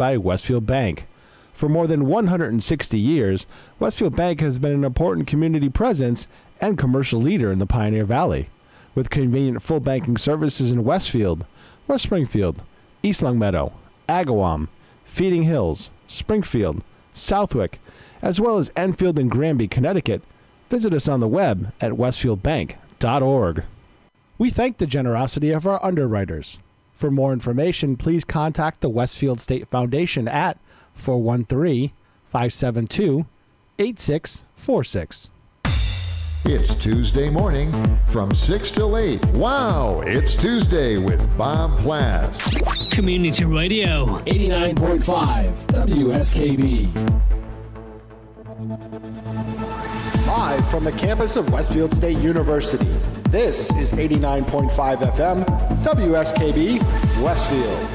by Westfield Bank. For more than 160 years, Westfield Bank has been an important community presence and commercial leader in the Pioneer Valley. With convenient full banking services in Westfield, West Springfield, East Longmeadow, Agawam, Feeding Hills, Springfield, Southwick, as well as Enfield and Granby, Connecticut, visit us on the web at westfieldbank.org. We thank the generosity of our underwriters. For more information, please contact the Westfield State Foundation at 413-572-8646. It's Tuesday morning from 6 till 8. Wow, it's Tuesday with Bob Plasse. Community Radio. 89.5 WSKB. Live from the campus of Westfield State University, this is 89.5 FM WSKB Westfield.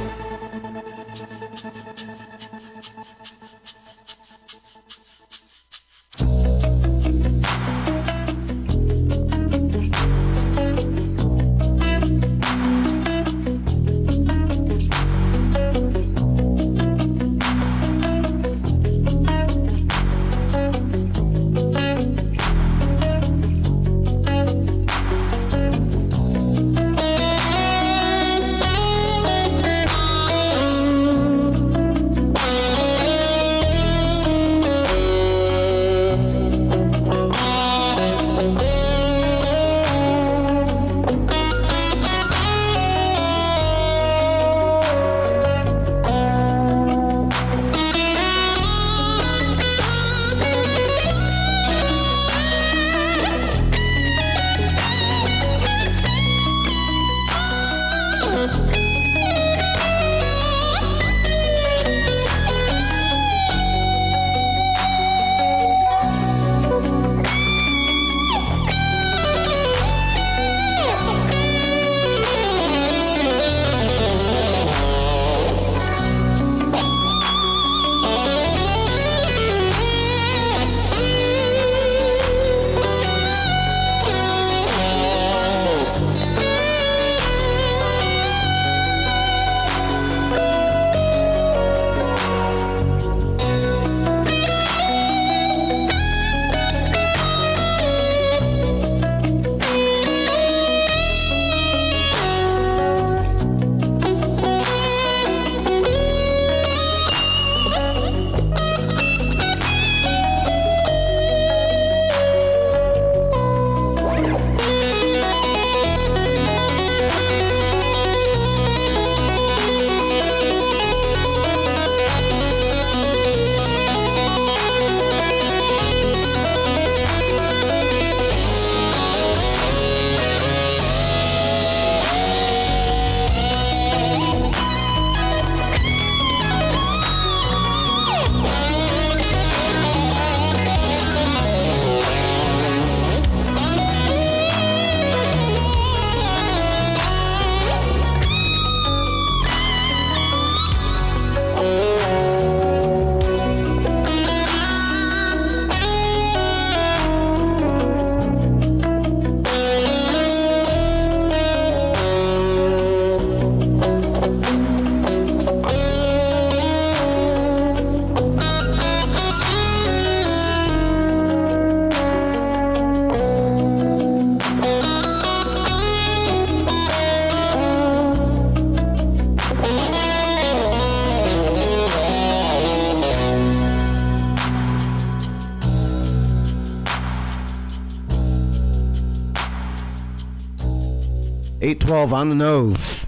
.12 on the nose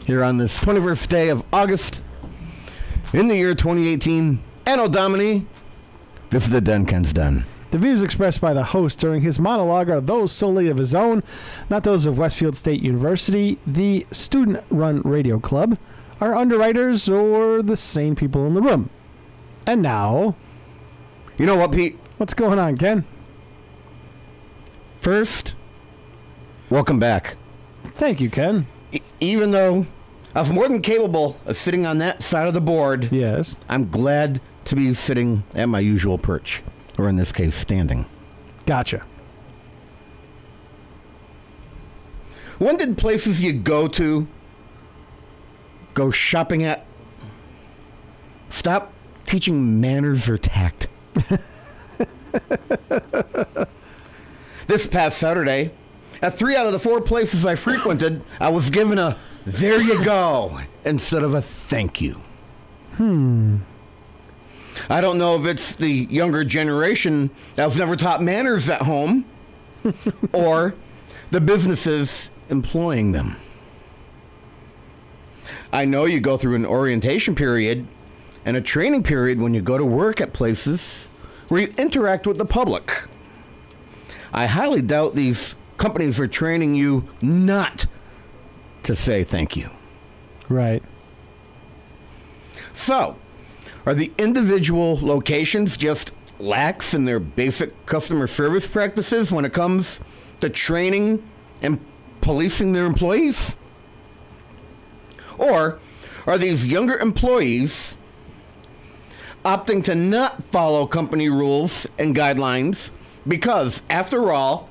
here on this 21st day of August in the year 2018. Anno Domini, this is the Den Ken's Den. The views expressed by the host during his monologue are those solely of his own, not those of Westfield State University, the student-run radio club, our underwriters, or the sane people in the room. And now... You know what, Pete? What's going on, Ken? First, welcome back. Thank you, Ken. Even though I was more than capable of sitting on that side of the board, yes, I'm glad to be sitting at my usual perch, or in this case, standing. Gotcha. When did places you go shopping at stop teaching manners or tact. This past Saturday, at 3 out of the 4 places I frequented, I was given a "there you go" instead of a "thank you." I don't know if it's the younger generation that was never taught manners at home or the businesses employing them. I know you go through an orientation period and a training period when you go to work at places where you interact with the public. I highly doubt these companies are training you not to say thank you. Right. So, are the individual locations just lax in their basic customer service practices when it comes to training and policing their employees? Or are these younger employees opting to not follow company rules and guidelines because, after all,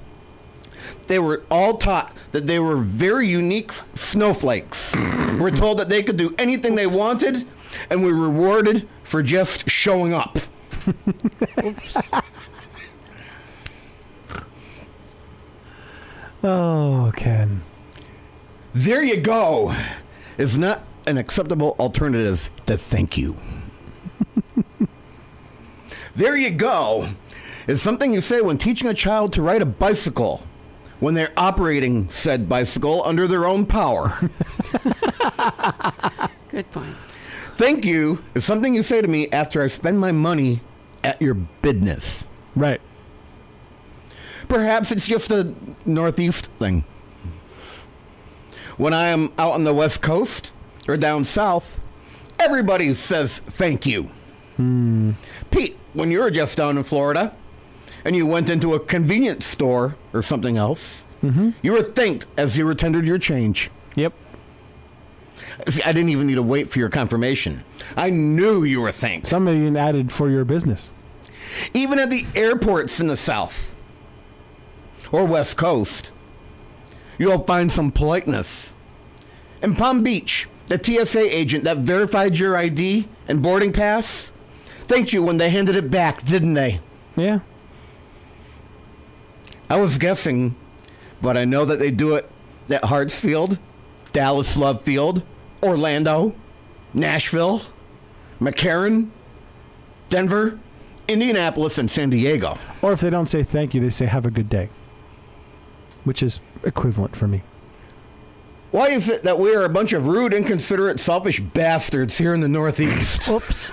they were all taught that they were very unique snowflakes, were told that they could do anything they wanted, and were rewarded for just showing up? Oops. Oh, Ken. There you go is not an acceptable alternative to thank you. There you go is something you say when teaching a child to ride a bicycle when they're operating said bicycle under their own power. Good point. Thank you is something you say to me after I spend my money at your business. Right. Perhaps it's just a Northeast thing. When I am out on the West Coast or down South, everybody says thank you. Pete, when you were just down in Florida and you went into a convenience store or something else, you were thanked as you were tendered your change. Yep. See, I didn't even need to wait for your confirmation. I knew you were thanked. Somebody even added for your business. Even at the airports in the South or West Coast, you'll find some politeness. In Palm Beach, the TSA agent that verified your ID and boarding pass thanked you when they handed it back, didn't they? Yeah. I was guessing, but I know that they do it at Hartsfield, Dallas Love Field, Orlando, Nashville, McCarran, Denver, Indianapolis, and San Diego. Or if they don't say thank you, they say have a good day, which is equivalent for me. Why is it that we are a bunch of rude, inconsiderate, selfish bastards here in the Northeast? Oops.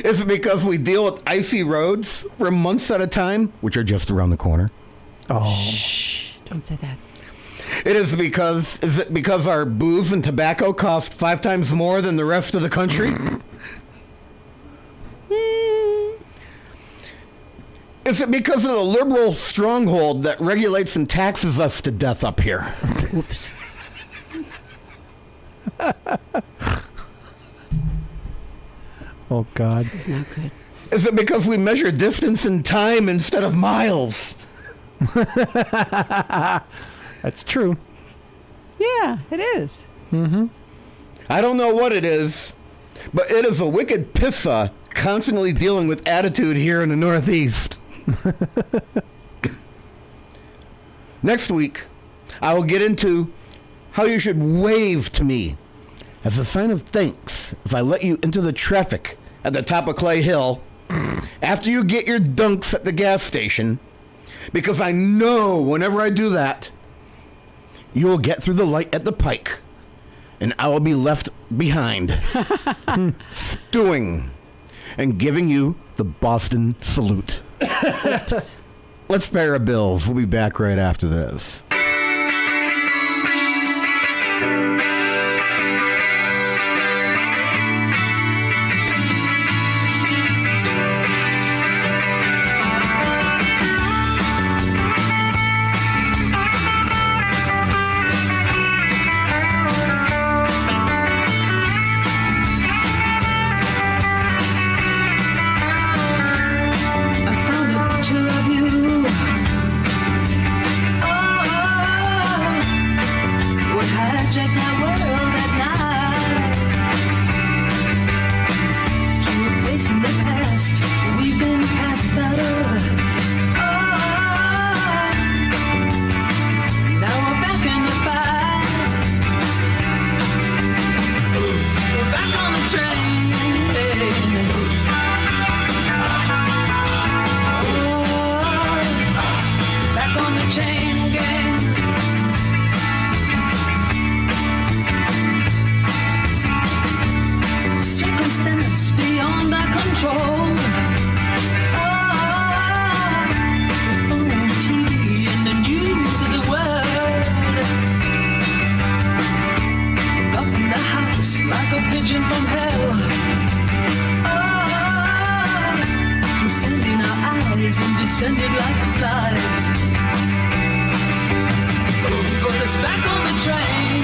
Is it because we deal with icy roads for months at a time, which are just around the corner? Oh. Shh. Don't say that. Is it because our booze and tobacco cost 5 times more than the rest of the country? Is it because of the liberal stronghold that regulates and taxes us to death up here? Oops. Oh, God. It's not good. Is it because we measure distance in time instead of miles? That's true. Yeah, it is. I don't know what it is, but it is a wicked pissa constantly dealing with attitude here in the Northeast. Next week, I will get into how you should wave to me as a sign of thanks if I let you into the traffic at the top of Clay Hill after you get your dunks at the gas station, because I know whenever I do that, you will get through the light at the Pike, and I will be left behind, stewing and giving you the Boston salute. Oops. Let's pay our bills. We'll be back right after this. I found a picture of you. Oh, circumstance beyond our control. On TV and the news of the world. Got in the house like a pigeon from hell. From sending our eyes and descended like flies. Put us back on the train.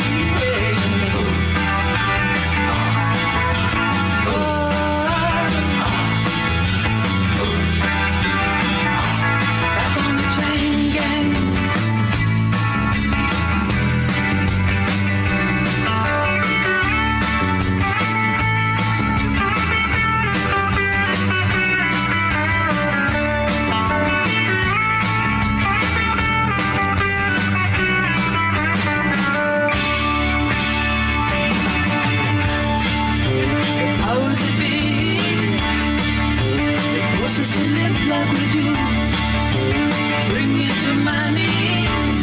Back on the train gang. Powers that be, they force us to live like we do. Bring me to my knees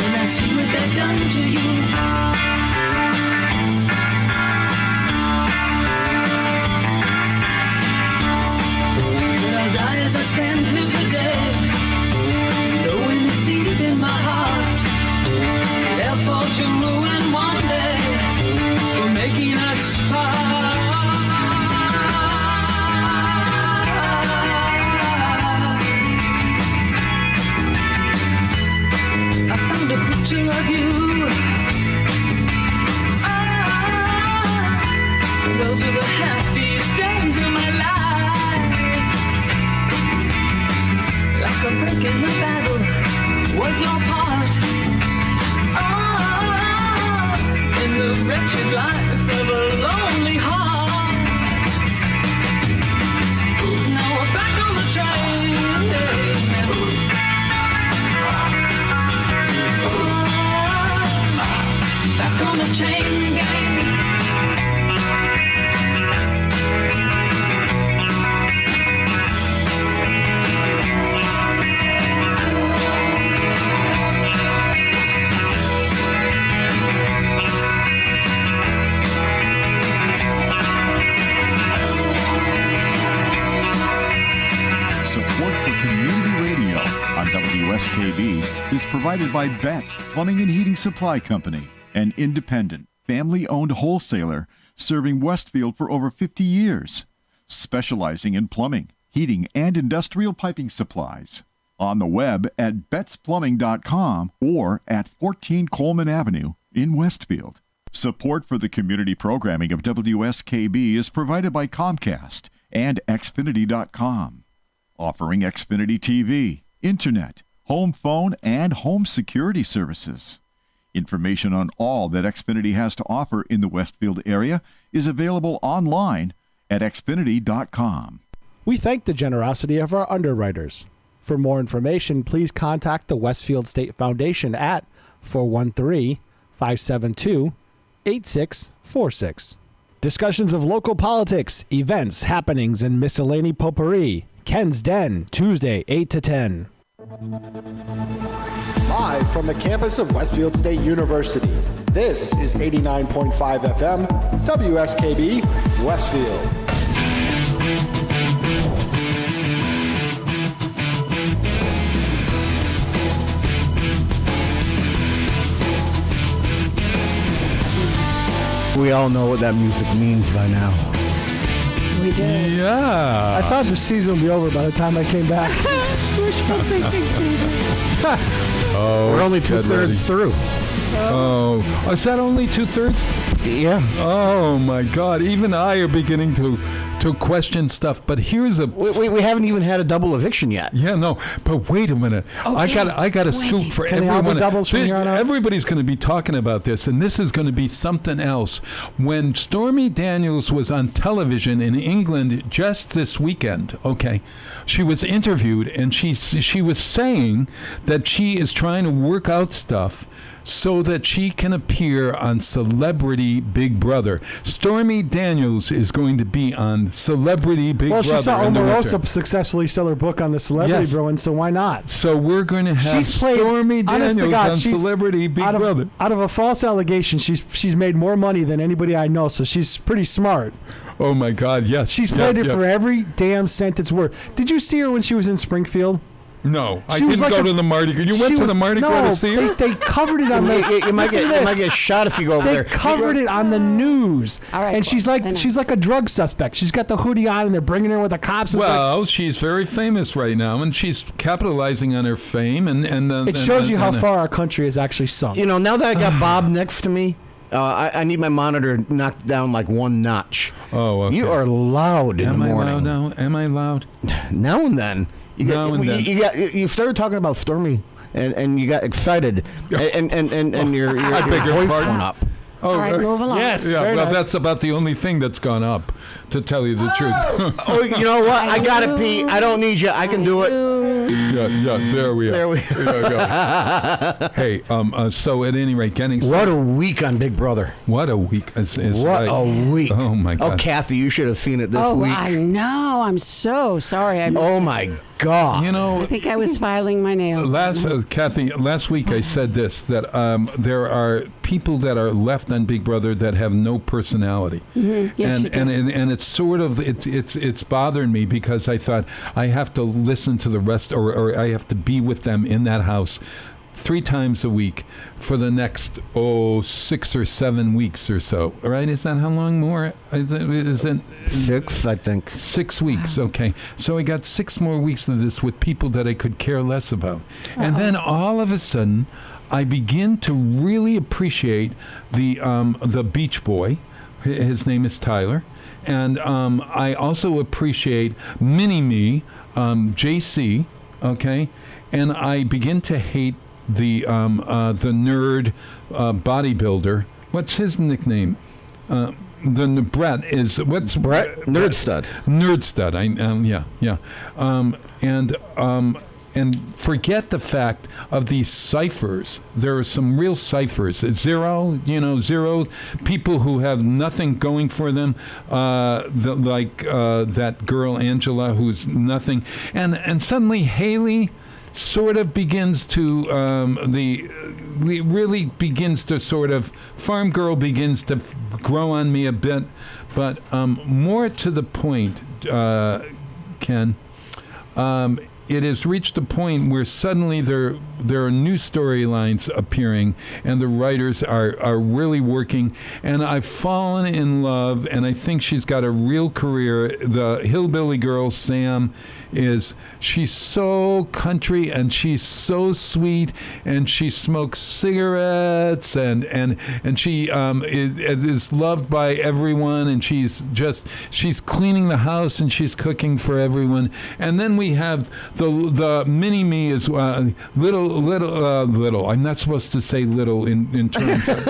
when I see what they've done to you. But I'll die as I stand here today, knowing that deep in my heart they'll fall to ruin one day for making us part. I found a picture of you. Those were the happiest days of my life. Like a break in the battle was your part. In the wretched life of a lonely heart. Now we're back on the train. Back on the chain gang. Support for community radio on WSKB is provided by Betts Plumbing and Heating Supply Company, an independent, family-owned wholesaler serving Westfield for over 50 years, specializing in plumbing, heating, and industrial piping supplies. On the web at bettsplumbing.com or at 14 Coleman Avenue in Westfield. Support for the community programming of WSKB is provided by Comcast and Xfinity.com. Offering Xfinity TV, Internet, home phone, and home security services. Information on all that Xfinity has to offer in the Westfield area is available online at Xfinity.com. We thank the generosity of our underwriters. For more information, please contact the Westfield State Foundation at 413-572-8646. Discussions of local politics, events, happenings, and miscellany potpourri. Ken's Den, Tuesday, 8 to 10. Live from the campus of Westfield State University, this is 89.5 FM, WSKB, Westfield. We all know what that music means by now. We did. I thought the season would be over by the time I came back. Wishful thinking, Peter. We're only two-thirds through. Oh, is that only 2/3? Yeah. Oh my God! Even I are beginning to question stuff. But here's a We haven't even had a double eviction yet. yeah, no. But wait a minute. I got a scoop for Can they all be everyone. doubles from here on out? Everybody's going to be talking about this, and this is going to be something else. When Stormy Daniels was on television in England just this weekend, okay, she was interviewed, and she was saying that she is trying to work out stuff so that she can appear on Celebrity Big Brother. Stormy Daniels is going to be on Celebrity Big Brother. Well, she saw in the Omarosa winter. successfully sell her book on the Celebrity Yes. Bruin, so why not? So we're going to have She's played, Stormy honest Daniels to God, on she's Celebrity Big out of, Brother. Out of a false allegation, she's made more money than anybody I know, so she's pretty smart. Oh my God! Yes, She's played it for every damn cent it's worth. Did you see her when she was in Springfield? No, I She was didn't like go a- to the Mardi Gras. You went She to was- the Mardi Gras no, to see her? They covered it on the. You might listen to this. get shot if you go over They there. covered it on the news, All right, and she's like I know. she's like a drug suspect. She's got the hoodie on, and they're bringing her with the cops. It's like- Well, she's very famous right now, and she's capitalizing on her fame. it shows you how far our country has actually sunk. You know, now that I got Bob next to me, I need my monitor knocked down like one notch. Oh, okay. You are loud in Am the I morning. loud now? Am I loud? Now and then. Now and then. You started talking about Stormy, and you got excited, and your I beg your voice pardon? went up. Oh, All right, move along. yes. yeah. Very Well, nice. that's about the only thing that's gone up, to tell you the truth. Oh, you know what? I gotta pee. I don't need you. I can do it. yeah. There we are. There we There we go. Hey, so at any rate, getting What a week on Big Brother. what a week is What right. a week. Oh my Oh, God. Kathy, you should have seen it this Oh, week. I know. I'm so sorry. I missed Oh it. my God. You know, I think I was filing my nails. Kathy, last week I said this, that there are people that are left on Big Brother that have no personality, Yes, you and, did. and it's sort of it's bothering me because I thought I have to listen to the rest, or I have to be with them in that house 3 times a week for the next 6 or 7 weeks or so. Right? Is that how long more? Is it 6, I think. 6 weeks, okay. So I got 6 more weeks of this with people that I could care less about. And then all of a sudden, I begin to really appreciate the Beach Boy. His name is Tyler. And I also appreciate Mini-Me, JC, okay? And I begin to hate the nerd bodybuilder. What's his nickname? Brett is what's Brett? Nerd Stud. Nerd Stud. And forget the fact of these ciphers. There are some real ciphers. Zero people who have nothing going for them, that girl Angela, who's nothing, and suddenly Haley sort of begins to really begins to sort of farm girl begins to grow on me a bit, but more to the point, Ken. It has reached a point where suddenly there are new storylines appearing, and the writers are really working. And I've fallen in love, and I think she's got a real career. The hillbilly girl, Sam, she's so country, and she's so sweet, and she smokes cigarettes, and she is loved by everyone, and she's cleaning the house, and she's cooking for everyone. And then we have the Mini-Me is little. I'm not supposed to say little in terms of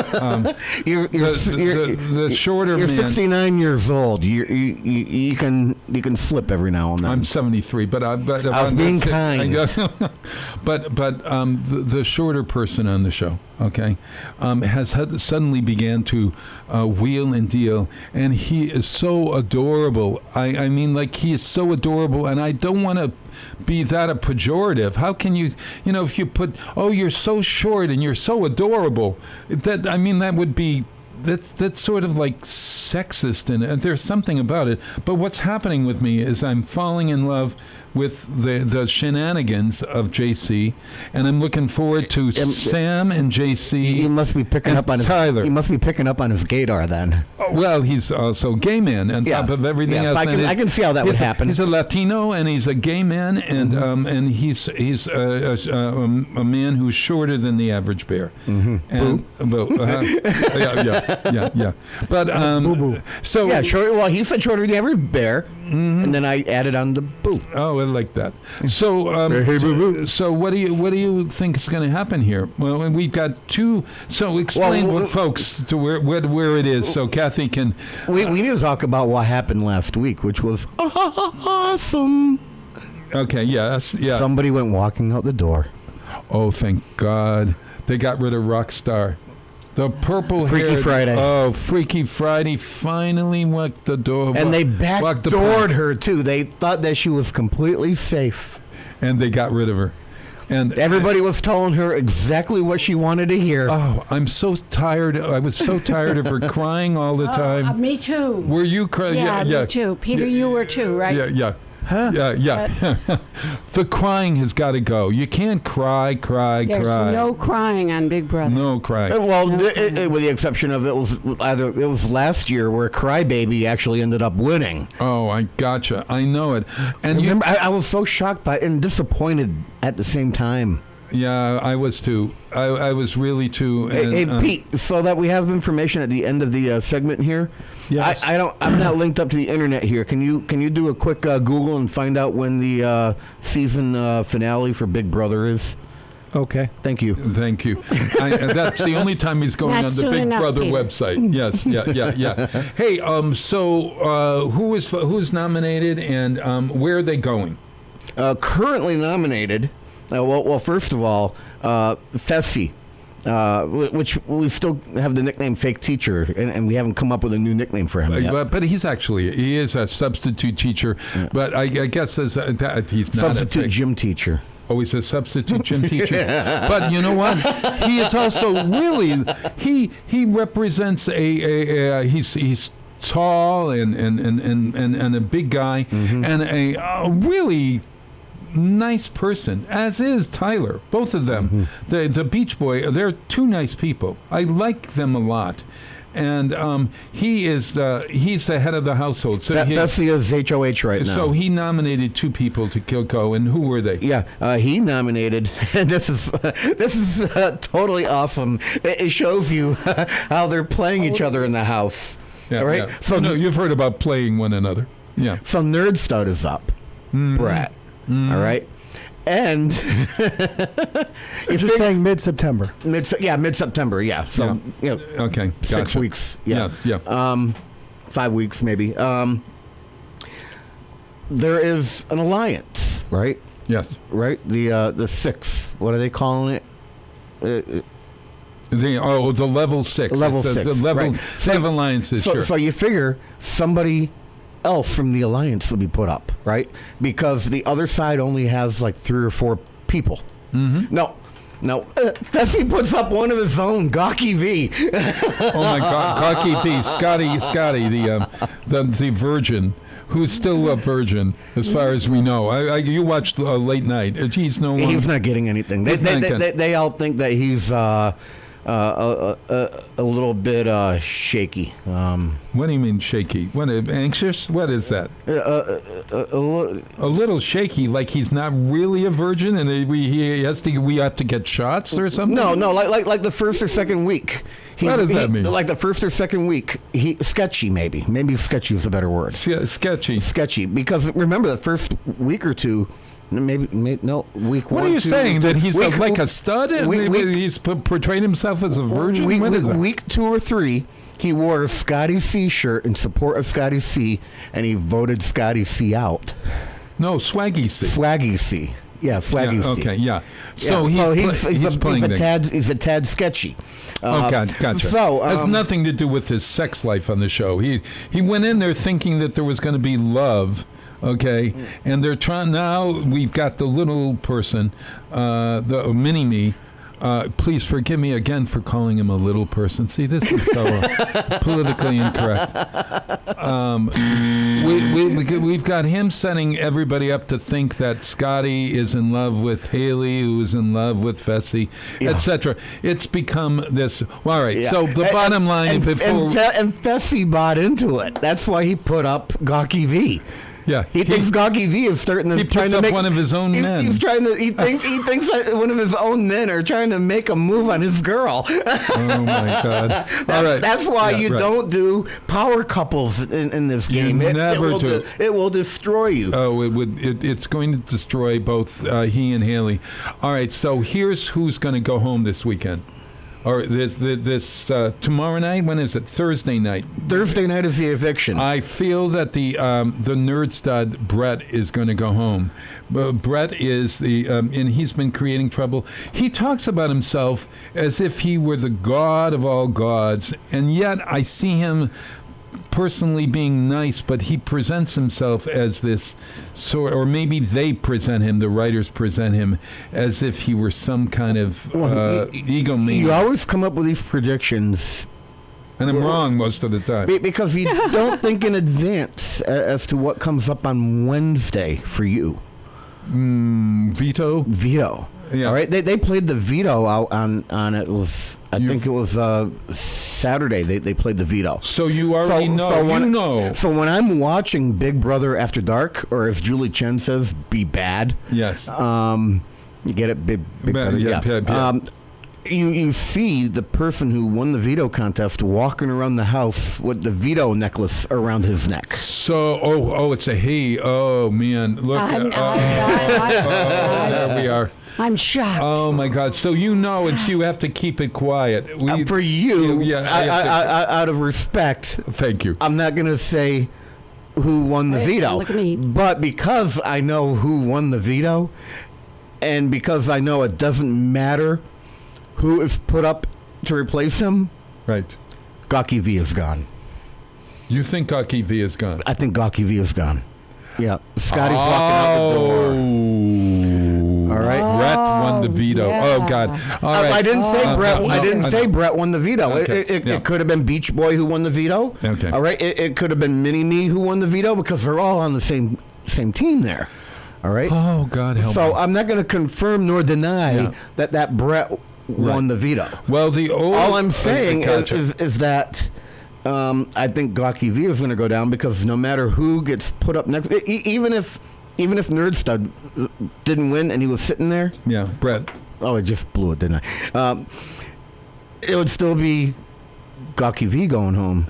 the shorter You're man. 69 years old. You can flip every now and then. I'm 73, but I was being kind. But the shorter person on the show, okay, has suddenly began to wheel and deal, and he is so adorable. I mean, like, he is so adorable, and I don't want to be that a pejorative. How can you if you put, oh, you're so short and you're so adorable, that would be. That's sort of like sexist, and there's something about it. But what's happening with me is I'm falling in love with the shenanigans of JC, and I'm looking forward to Sam and JC. He must be picking and up on Tyler. He must be picking up on his gaydar then. Well, he's also a gay man on top of everything Yes, else. I can see how that would happen. He's a Latino, and he's a gay man, and and he's a man who's shorter than the average bear. And yeah. But so Yeah, short. Well, he said shorter than every bear, and then I added on the boo. Oh, I like that. So, so what do you think is going to happen here? Well, we've got 2. So explain, folks, to where it is, so Kathy can. We need to talk about what happened last week, which was awesome. Okay. Yes. Yeah. Somebody went walking out the door. Oh, thank God. They got rid of Rockstar. The purple Freaky Friday. Oh, Freaky Friday finally walked the door. And they walked the backdoored plank. her, too. They thought that she was completely safe. And they got rid of her. And Everybody was telling her exactly what she wanted to hear. Oh, I'm so tired. I was so tired of her crying all the time. Me too. Were you crying? Yeah, me too. Peter, you were too, right? Yeah. Yeah. The crying has got to go. You can't cry. There's no crying on Big Brother. No crying. Well, with the exception of it was last year where Crybaby actually ended up winning. Oh, I gotcha. I know it. And Remember, I was so shocked by it and disappointed at the same time. Yeah, I was too. I was really too. Hey, Pete, so that we have information at the end of the segment here. Yes. I'm not linked up to the internet here. Can you do a quick Google and find out when the season finale for Big Brother is? Okay. Thank you. Thank you. That's the only time he's going Not on the soon Big enough, Brother Peter. website. Yes, yeah. Hey, so who's nominated and where are they going? Currently nominated. Well, first of all, Fessy, which we still have the nickname Fake Teacher, and we haven't come up with a new nickname for him yet. But he is a substitute teacher. Yeah. But I guess he's not substitute gym teacher. Oh, he's a substitute gym teacher. But you know what? He is also really he represents he's tall and a big guy and a really nice person, as is Tyler. Both of them. The Beach Boy, they're two nice people. I like them a lot. And he's the head of the household. So that's the HOH right now. So he nominated two people to go, and who were they? Yeah, he nominated, and this is totally awesome. It shows you how they're playing each other in the house. Yeah, right? Yeah. So no, you've heard about playing one another. Yeah. So Nerd Stud is up, Brett. All right. And you're just saying mid-September. Mid-September. Yeah. So okay, gotcha. 6 weeks. Yeah. 5 weeks maybe. There is an alliance, right? Yes. Right. The six. What are they calling it? The level 6. Level 6. The level right. 5 alliances. So, sure. So you figure somebody else from the alliance will be put up, right? Because the other side only has like 3 or 4 people. No, Fessy puts up one of his own, Gawky V. Oh my God, Gawky V, Scotty, the virgin, who's still a virgin as far as we know. You watched Late Night. He's no longer. He's not getting anything. They all think that he's a little bit shaky. What do you mean shaky? What, anxious? What is that? A little shaky, like he's not really a virgin, and we have to get shots or something. No, like the first or second week. What does that mean? Like the first or second week, sketchy maybe sketchy is a better word. Sketchy, because remember the first week or two. Maybe no week. What 1, are you 2, saying? That he's week, like a stud? He's portrayed himself as a virgin? Week 2 or 3, he wore a Scotty C shirt in support of Scotty C, and he voted Scotty C out. No, Swaggy C. Swaggy C. Yeah, Swaggy C. Okay, yeah. So he's playing he's a tad sketchy. Okay, gotcha. So has nothing to do with his sex life on the show. He went in there thinking that there was going to be love. Okay, and they're trying now. We've got the little person, the mini-me. Please forgive me again for calling him a little person. See, this is so politically incorrect. We've got him setting everybody up to think that Scotty is in love with Haley, who is in love with Fessy, etc. It's become this. All right. Yeah. So the bottom line before and Fessy bought into it. That's why he put up Gawky V. Yeah, he thinks Gawky V is starting to. He puts up one of his own men. He's trying to. He thinks that one of his own men are trying to make a move on his girl. Oh my God! All right, that's why you don't do power couples in this game. You never do. It will destroy you. Oh, it would. It's going to destroy both he and Haley. All right, so here's who's going to go home this weekend. or this tomorrow night. When is it? Thursday night. Thursday night is the eviction. I feel that the nerd stud Brett is going to go home. Brett is and he's been creating trouble. He talks about himself as if he were the god of all gods, and yet I see him personally being nice, but he presents himself as this sort, or maybe they present him, the writers present him as if he were some kind of egomaniac. You always come up with these predictions, and I'm wrong most of the time. Because you don't think in advance as to what comes up on Wednesday for you. Veto. Yeah. All right. They played the veto out on it was. I think it was Saturday. They played the veto. So you already know. So when I'm watching Big Brother After Dark, or as Julie Chen says, be bad. Yes. You get it, Big Brother. Yeah. You see the person who won the veto contest walking around the house with the veto necklace around his neck. So it's a he. Oh man, look. There we are. I'm shocked. Oh my God! So and you have to keep it quiet. For you, out of respect, thank you. I'm not going to say who won the veto. Look at me. But because I know who won the veto, and because I know it doesn't matter who is put up to replace him, right? Gawky V is gone. You think Gawky V is gone? I think Gawky V is gone. Yeah, Scotty's walking out the door. All right, Brett won the veto. Yeah. Oh God! All right. I didn't say Brett. No, I didn't say Brett won the veto. Okay. It could have been Beach Boy who won the veto. Okay. All right. It could have been Mini Me who won the veto because they're all on the same team there. All right. Oh God help me. So I'm not going to confirm nor deny that Brett won the veto. Well, all I'm saying is that. I think Gawky V is going to go down because no matter who gets put up next, even if Nerd Stud didn't win and he was sitting there, Brett. Oh, I just blew it, didn't I? It would still be Gawky V going home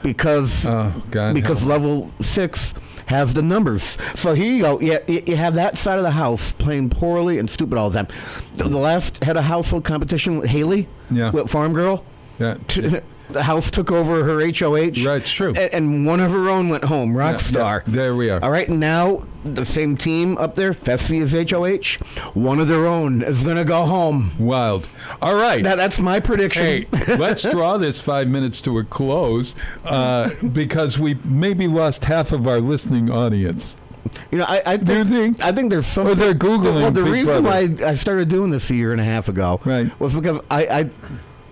because level 6 has the numbers. So here you go. You have that side of the house playing poorly and stupid all the time. The last head of household competition with Haley, with Farm Girl. Yeah. The house took over her HOH. Right, it's true. And one of her own went home, Rockstar. Yeah, there we are. All right, now the same team up there, Fessy is HOH. One of their own is going to go home. Wild. All right. That's my prediction. Hey, let's draw this 5 minutes to a close because we maybe lost half of our listening audience. I think there's something. Or they're Googling. Well, the reason why I started doing this a year and a half ago was because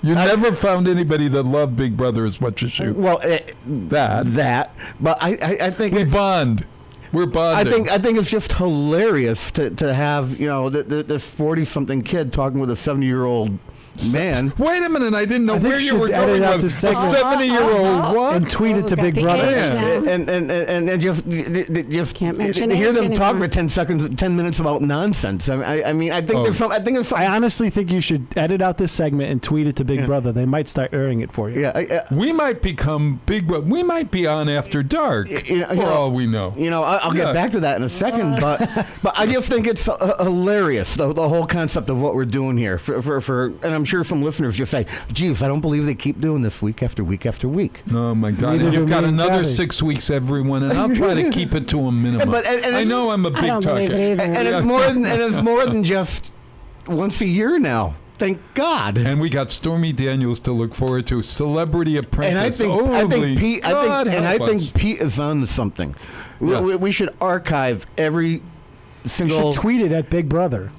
You never found anybody that loved Big Brother as much as you. Well, but I think we bond. We're bonding. I think it's just hilarious to have this 40-something kid talking with a 70-year-old man. Wait a minute! I didn't know where you were going with a 70-year-old what? And tweet it to Big Brother. And just can't mention to hear age them talk anymore. for 10 minutes about nonsense. I mean, I think there's some. I honestly think you should edit out this segment and tweet it to Big Brother. They might start airing it for you. Yeah, we might become Big Brother. We might be on After Dark for all we know. I'll get back to that in a second, but I just think it's hilarious the whole concept of what we're doing here. And I'm sure some listeners just say, geez, I don't believe they keep doing this week after week after week. Oh, my God. And you've got another 6 weeks, everyone, and I'll try to keep it to a minimum. I know I'm a big talker. And it's more than just once a year now. Thank God. And we got Stormy Daniels to look forward to. Celebrity Apprentice. And I think Pete is on to something. We should archive every single... You should tweet it at Big Brother.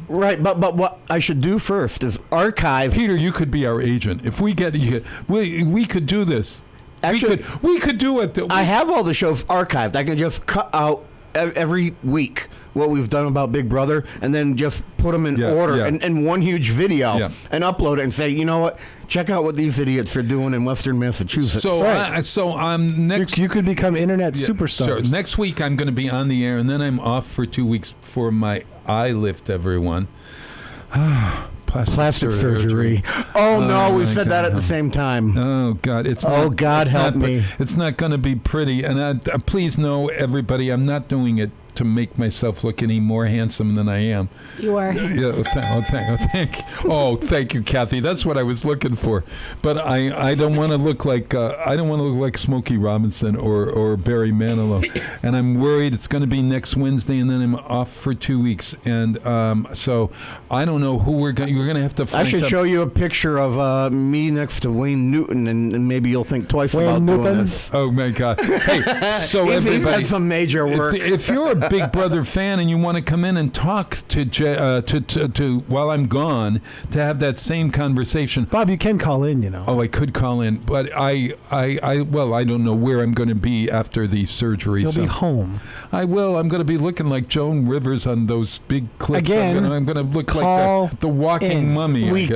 Right, but what I should do first is archive. Peter, you could be our agent. If we get we could do this. Actually, we could do it. I have all the shows archived. I can just cut out every week what we've done about Big Brother and then just put them in order in one huge video and upload it and say, you know what? Check out what these idiots are doing in Western Massachusetts. So next you could become internet superstars. Sure. Next week I'm going to be on the air, and then I'm off for 2 weeks for my eye lift. Everyone, plastic surgery. Oh no, we said that at the same time. Oh God, God help me. It's not going to be pretty, and please know everybody, I'm not doing it to make myself look any more handsome than I am. You are. Yeah. Thank you, Kathy. That's what I was looking for. But I don't want to look like Smokey Robinson or Barry Manilow. And I'm worried it's going to be next Wednesday, and then I'm off for 2 weeks. And so I don't know who you're going to have to. I should show you a picture of me next to Wayne Newton, and maybe you'll think twice about doing this. Oh my God! Hey, so He's everybody, had some major work. if you're a Big Brother fan and you want to come in and talk to while I'm gone, to have that same conversation, Bob, you can call in, Oh, I could call in, but I don't know where I'm going to be after the surgery. You'll be home. I will. I'm going to be looking like Joan Rivers on those big clips. Again, I'm going to look like the walking mummy.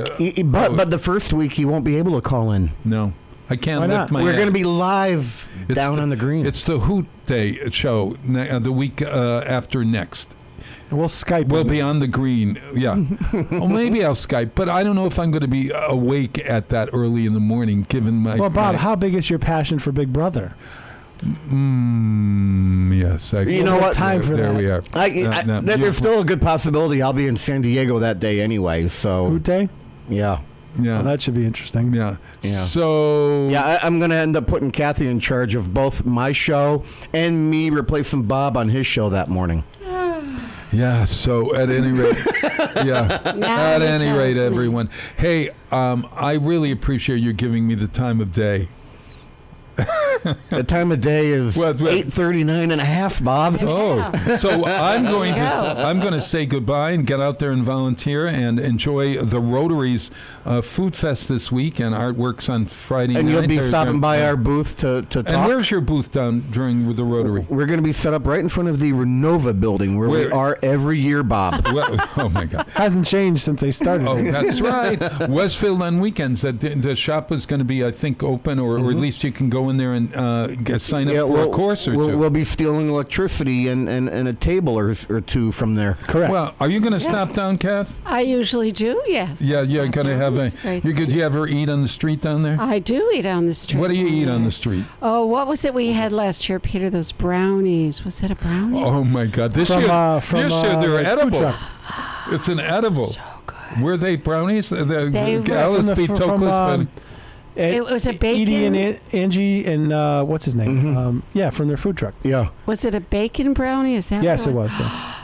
But the first week he won't be able to call in. No. I can't lift my We're head. going to be live down on the green. It's the Hoot Day show the week after next. We'll Skype. We'll be on the green. Yeah. Well, maybe I'll Skype, but I don't know if I'm going to be awake at that early in the morning, given my... Well, Bob, how big is your passion for Big Brother? Yes. You know what? Time for there that. we are. There's still a good possibility I'll be in San Diego that day anyway, so... Hoot Day? Yeah. Yeah. Well, that should be interesting. Yeah. Yeah. So... Yeah, I'm going to end up putting Kathy in charge of both my show and me replacing Bob on his show that morning. Yeah, so at any rate, at any rate, everyone. Hey, I really appreciate you giving me the time of day. The time of day is 8:39 and a half, Bob. Oh, so I'm going to say goodbye and get out there and volunteer and enjoy the Rotary's Food Fest this week and Artworks on Friday night. And you'll be stopping by our booth to talk. And where's your booth down during the Rotary? We're going to be set up right in front of the Renova building where we are every year, Bob. Oh, my God. Hasn't changed since they started. Oh, that's right. Westfield on weekends. The shop is going to be, I think, open, or at least you can go in there and sign up for a course or two. We'll be stealing electricity and a table or two from there. Correct. Well, are you going to stop down, Kath? I usually do, yes. Yeah, you're going to have do you ever eat on the street down there? I do eat on the street. What do you eat on the street? Oh, what was it we had last year, Peter? Those brownies. Was it a brownie? Oh, my God. This year they're edible. It's an edible. So good. Were they brownies? They were. Alice B. Toklas. It was a bacon. Edie and Angie and what's his name? From their food truck. Yeah. Was it a bacon brownie? Is that? Yes, what it was.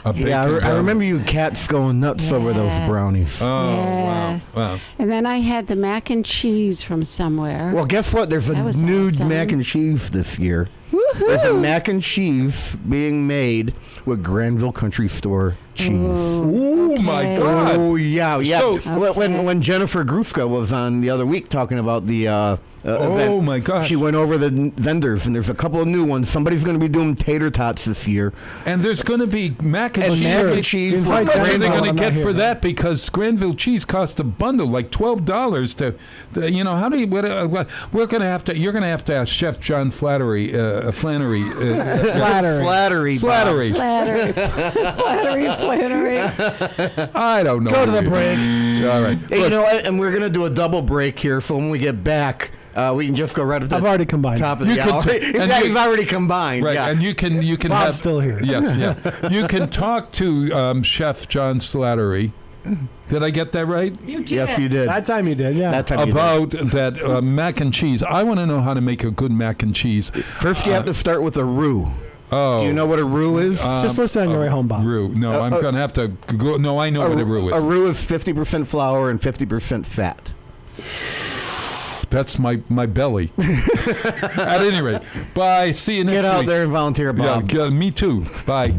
I remember you cats going nuts over those brownies. Oh, yes. wow. And then I had the mac and cheese from somewhere. Well, guess what? There's a new mac and cheese this year. Woo-hoo. There's a mac and cheese being made with Granville Country Store cheese. Oh, my God. Oh, yeah. So, when Jennifer Gruska was on the other week talking about the event, oh, my God. she went over the vendors, and there's a couple of new ones. Somebody's going to be doing tater tots this year. And there's going to be mac and cheese. How much are they going to get for that? Because Granville cheese costs a bundle, like $12 how do you, we're going to have to, you're going to have to ask Chef John Flattery. Flattery. I don't know. Go to the break. All right. Hey, you know what? And we're going to do a double break here, so when we get back, we can just go right up to I've already combined. top of the hour. He's already combined. Right, yeah. and you can Bob's have, still here. Yes, yeah. You can talk to Chef John Slattery. Did I get that right? You did. Yes, you did. That time you did, yeah. That time about that mac and cheese. I want to know how to make a good mac and cheese. First, you have to start with a roux. Oh. Do you know what a roux is? Just listen on your way home, Bob. Roux. No, I'm going to have to go. No, I know what a roux is. A roux is 50% flour and 50% fat. That's my belly. At any rate, bye. See you next week. Get out there and volunteer, Bob. Yeah, me too. Bye.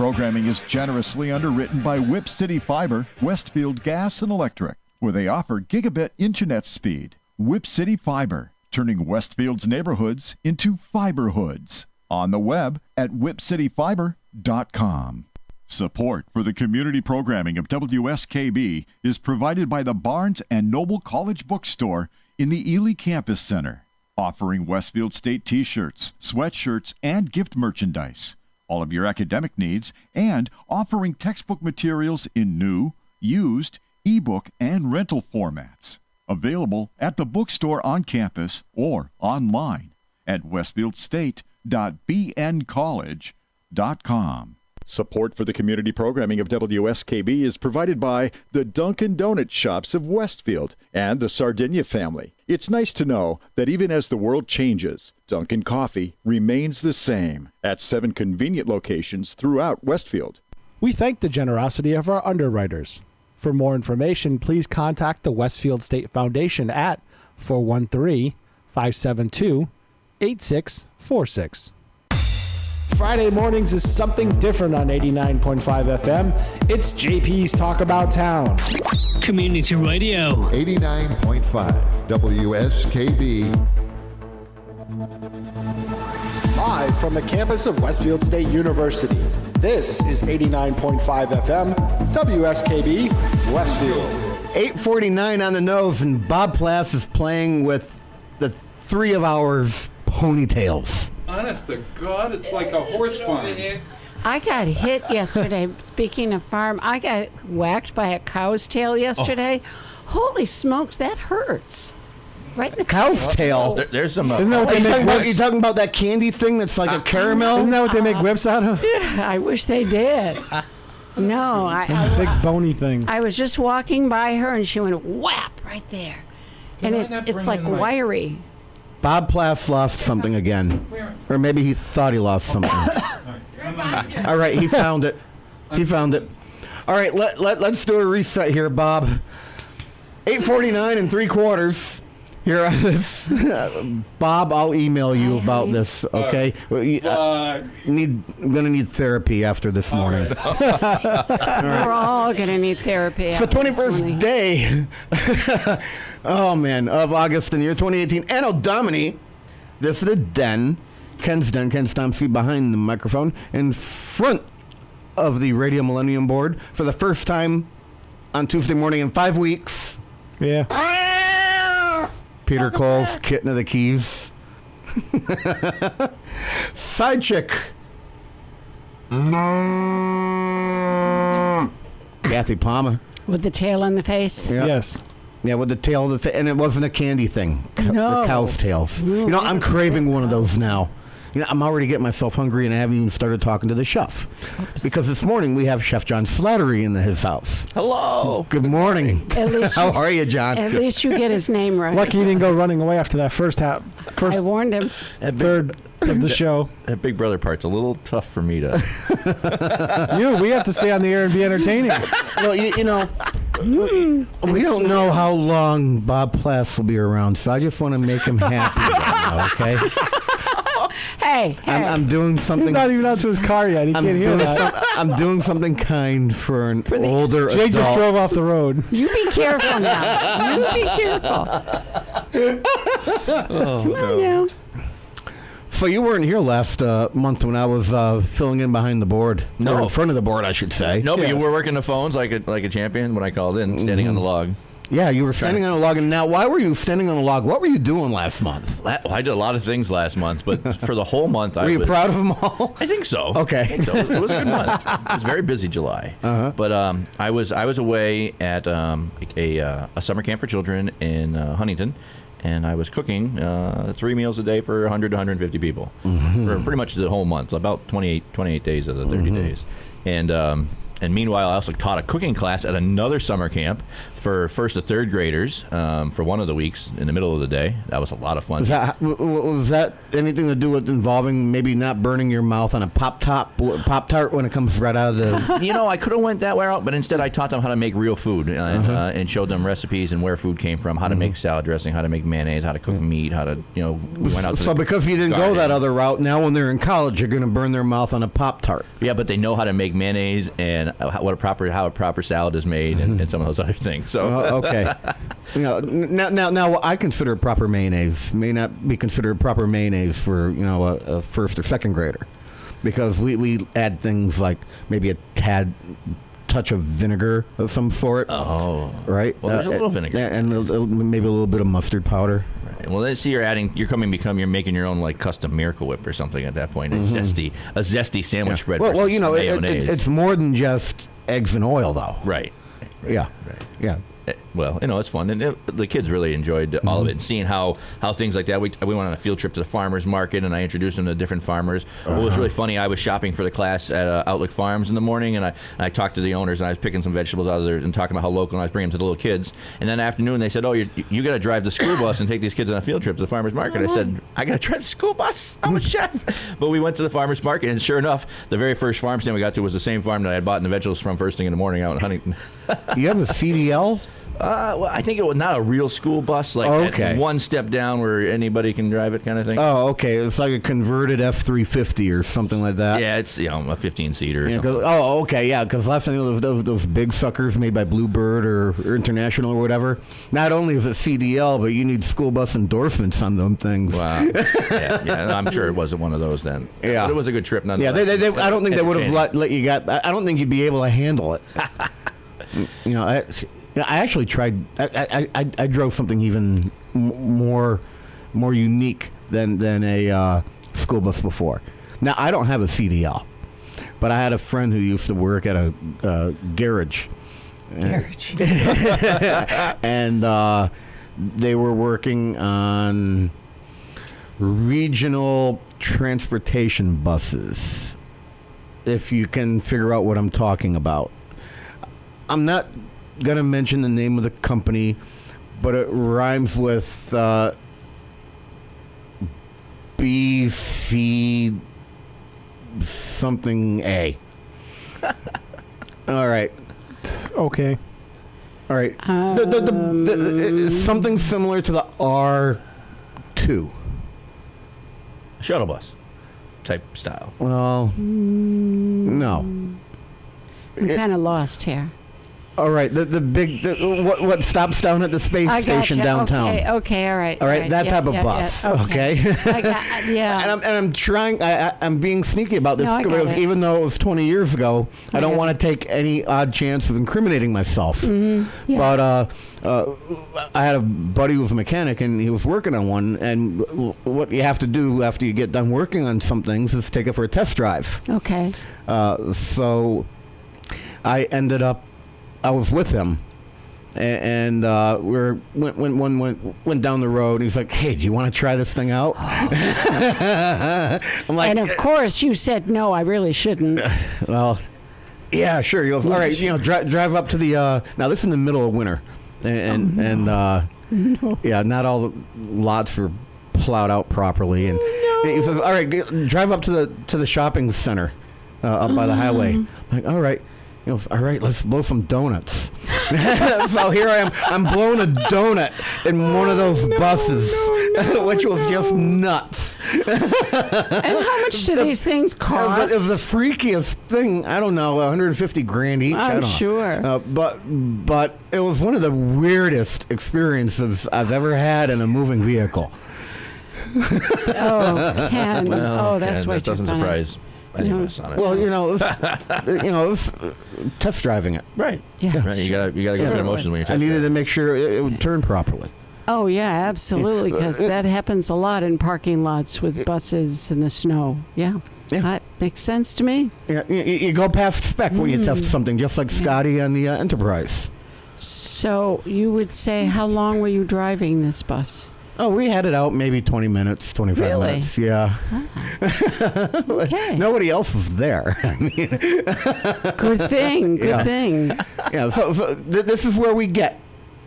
programming is generously underwritten by Whip City Fiber, Westfield Gas and Electric, where they offer gigabit internet speed. Whip City Fiber, turning Westfield's neighborhoods into fiberhoods. On the web at whipcityfiber.com. Support for the community programming of WSKB is provided by the Barnes & Noble College Bookstore in the Ely Campus Center, offering Westfield State t-shirts, sweatshirts, and gift merchandise, all of your academic needs, and offering textbook materials in new, used, ebook, and rental formats. Available at the bookstore on campus or online at westfieldstate.bncollege.com. Support for the community programming of WSKB is provided by the Dunkin' Donut Shops of Westfield and the Sardinia family. It's nice to know that even as the world changes, Dunkin' Coffee remains the same at 7 convenient locations throughout Westfield. We thank the generosity of our underwriters. For more information, please contact the Westfield State Foundation at 413-572-8646. Friday mornings is something different on 89.5 FM. It's JP's Talk About Town. Community Radio. 89.5 WSKB. Live from the campus of Westfield State University, this is 89.5 FM, WSKB, Westfield. 8:49 on the nose, and Bob Plasse is playing with the 3 of ours ponytails. Honest to God, it's like a horse farm. I got hit yesterday. Speaking of farm, I got whacked by a cow's tail yesterday. Holy smokes, that hurts. Right in the Cow's tail. There's some. Isn't that what they make whips? You talking about that candy thing that's like a caramel? Isn't that what they make whips out of? Yeah, I wish they did. No, Big bony thing. I was just walking by her and she went whap right there. And it's like wiry. Bob Plasse lost something again. Or maybe he thought he lost something. All right, he found it. He found it. All right, let's do a reset here, Bob. 8:49 and 3/4. Here on this. Bob, I'll email you about this, okay? I'm gonna need therapy after this morning. We're all going to need therapy. It's the 21st day, oh man, of August in the year 2018. Anno Domini. This is the Den. Ken's Den. Ken Stomsky behind the microphone in front of the Radio Millennium Board for the first time on Tuesday morning in 5 weeks. Yeah. Peter Cole's Kitten of the Keys. Side chick. Kathy Palmer. With the tail on the face? Yeah. Yes. Yeah, with the tail of the and it wasn't a candy thing. No. The cow's tails. You know, I'm craving one of those now. You know, I'm already getting myself hungry, and I haven't even started talking to the chef. Oops. Because this morning we have Chef John Slattery in his house. Hello. Good morning. At least How are you, John? At least you get his name right. Lucky he didn't go running away after that first I warned him. third of the show. That Big Brother part's a little tough for me to. We have to stay on the air and be entertaining. Well, you know, we don't know how long Bob Plasse will be around, so I just want to make him happy right now, okay? Hey. I'm doing something. He's not even out to his car yet. He can't hear that. I'm doing something kind for an older Jay adult. just drove off the road. You be careful now. You be careful. Come on now. So you weren't here last month when I was filling in behind the board. No. Or in front of the board, I should say. No, but you Yes. were working the phones like a champion when I called in, standing on the log. Yeah, you were standing on a log. And now, why were you standing on a log? What were you doing last month? I did a lot of things last month, but for the whole month, Were you proud of them all? I think so. Okay. I think so. It was a good month. It was very busy July. But I was away at a summer camp for children in Huntington, and I was cooking 3 meals a day for 100 to 150 people for pretty much the whole month, about 28 days of the 30 days. And And meanwhile, I also taught a cooking class at another summer camp for first to third graders for one of the weeks in the middle of the day. That was a lot of fun. Was that anything to do with involving maybe not burning your mouth on a Pop-Tart when it comes right out of the... I could have went that way out, but instead I taught them how to make real food and showed them recipes and where food came from, how to make salad dressing, how to make mayonnaise, how to cook meat, how to, we went out to So because you didn't garden. go that other route, now when they're in college, you're going to burn their mouth on a Pop-Tart. Yeah, but they know how to make mayonnaise and how a proper salad is made and some of those other things. So okay. Now I consider proper mayonnaise may not be considered proper mayonnaise for a first or second grader, because we add things like maybe a touch of vinegar of some sort. Oh, right. Well, there's a little vinegar and maybe a little bit of mustard powder. Right. Well, let's see. You're making your own like custom Miracle Whip or something at that point. A zesty sandwich spread. Well, mayonnaise. it's more than just eggs and oil, though. Right. Yeah. Right. Yeah. Well, it's fun, and the kids really enjoyed all of it, and seeing how things like that. We went on a field trip to the farmers market, and I introduced them to different farmers. What was really funny, I was shopping for the class at Outlook Farms in the morning, and I talked to the owners, and I was picking some vegetables out of there and talking about how local, and I was bringing them to the little kids. And then afternoon, they said, "Oh, you got to drive the school bus and take these kids on a field trip to the farmers market." I said, "I got to drive the school bus? I'm a chef." But we went to the farmers market, and sure enough, the very first farm stand we got to was the same farm that I had bought the vegetables from first thing in the morning out in Huntington. You have a CDL? Well, I think it was not a real school bus, like at one step down where anybody can drive it kind of thing. Oh, okay. It's like a converted F-350 or something like that. Yeah, it's a 15-seater. Okay, yeah. Because last time those big suckers made by Bluebird or International or whatever. Not only is it CDL, but you need school bus endorsements on them things. Wow. yeah. I'm sure it wasn't one of those then. Yeah, but it was a good trip nonetheless. Yeah, I don't think they would have let you get. I don't think you'd be able to handle it. I actually tried. I drove something even more unique than a school bus before. Now I don't have a CDL, but I had a friend who used to work at a garage. And they were working on regional transportation buses. If you can figure out what I'm talking about, I'm not gonna mention the name of the company, but it rhymes with BC something A. All right. Okay. All right. Something similar to the R2. Shuttle bus type style. Well, no. I'm kind of lost here. All right, the big what stops down at the space station downtown. Okay, all right. That type of bus. Yeah, okay. Yeah. And I'm trying. I'm being sneaky about this because even though it was 20 years ago, I don't want to take any odd chance of incriminating myself. Mm-hmm. Yeah. But I had a buddy who was a mechanic, and he was working on one. And what you have to do after you get done working on some things is take it for a test drive. Okay. So I ended up. I was with him, and went down the road. And he's like, "Hey, do you want to try this thing out?" I'm like, and of course you said no. I really shouldn't. Well, yeah, sure. He goes, all right, drive up to the. Now this is in the middle of winter, and not all the lots were plowed out properly. And he says, all right, drive up to the shopping center up by the highway. I'm like, all right. He goes, all right, let's blow some donuts. So here I am. I'm blowing a donut in one of those buses, which was just nuts. And how much do these things cost? It was the freakiest thing. I don't know, $150,000 each. I'm sure. But it was one of the weirdest experiences I've ever had in a moving vehicle. Oh, Ken. Well, that's way that too doesn't funny. surprise any of us, honestly. Well, it was test driving it. Right. Yeah. Right. You gotta go through the emotions when you're I test needed driving. to make sure it would turn properly. Oh, yeah, absolutely, because that happens a lot in parking lots with buses in the snow. Yeah. That makes sense to me. Yeah, you go past spec when you test something, just like Scotty on the Enterprise. So you would say, how long were you driving this bus? Oh, we had it out maybe 20 minutes, 25 Really? minutes. Yeah. Okay. Nobody else was there. I mean, Good thing. Good Yeah. thing. yeah. So this is where we get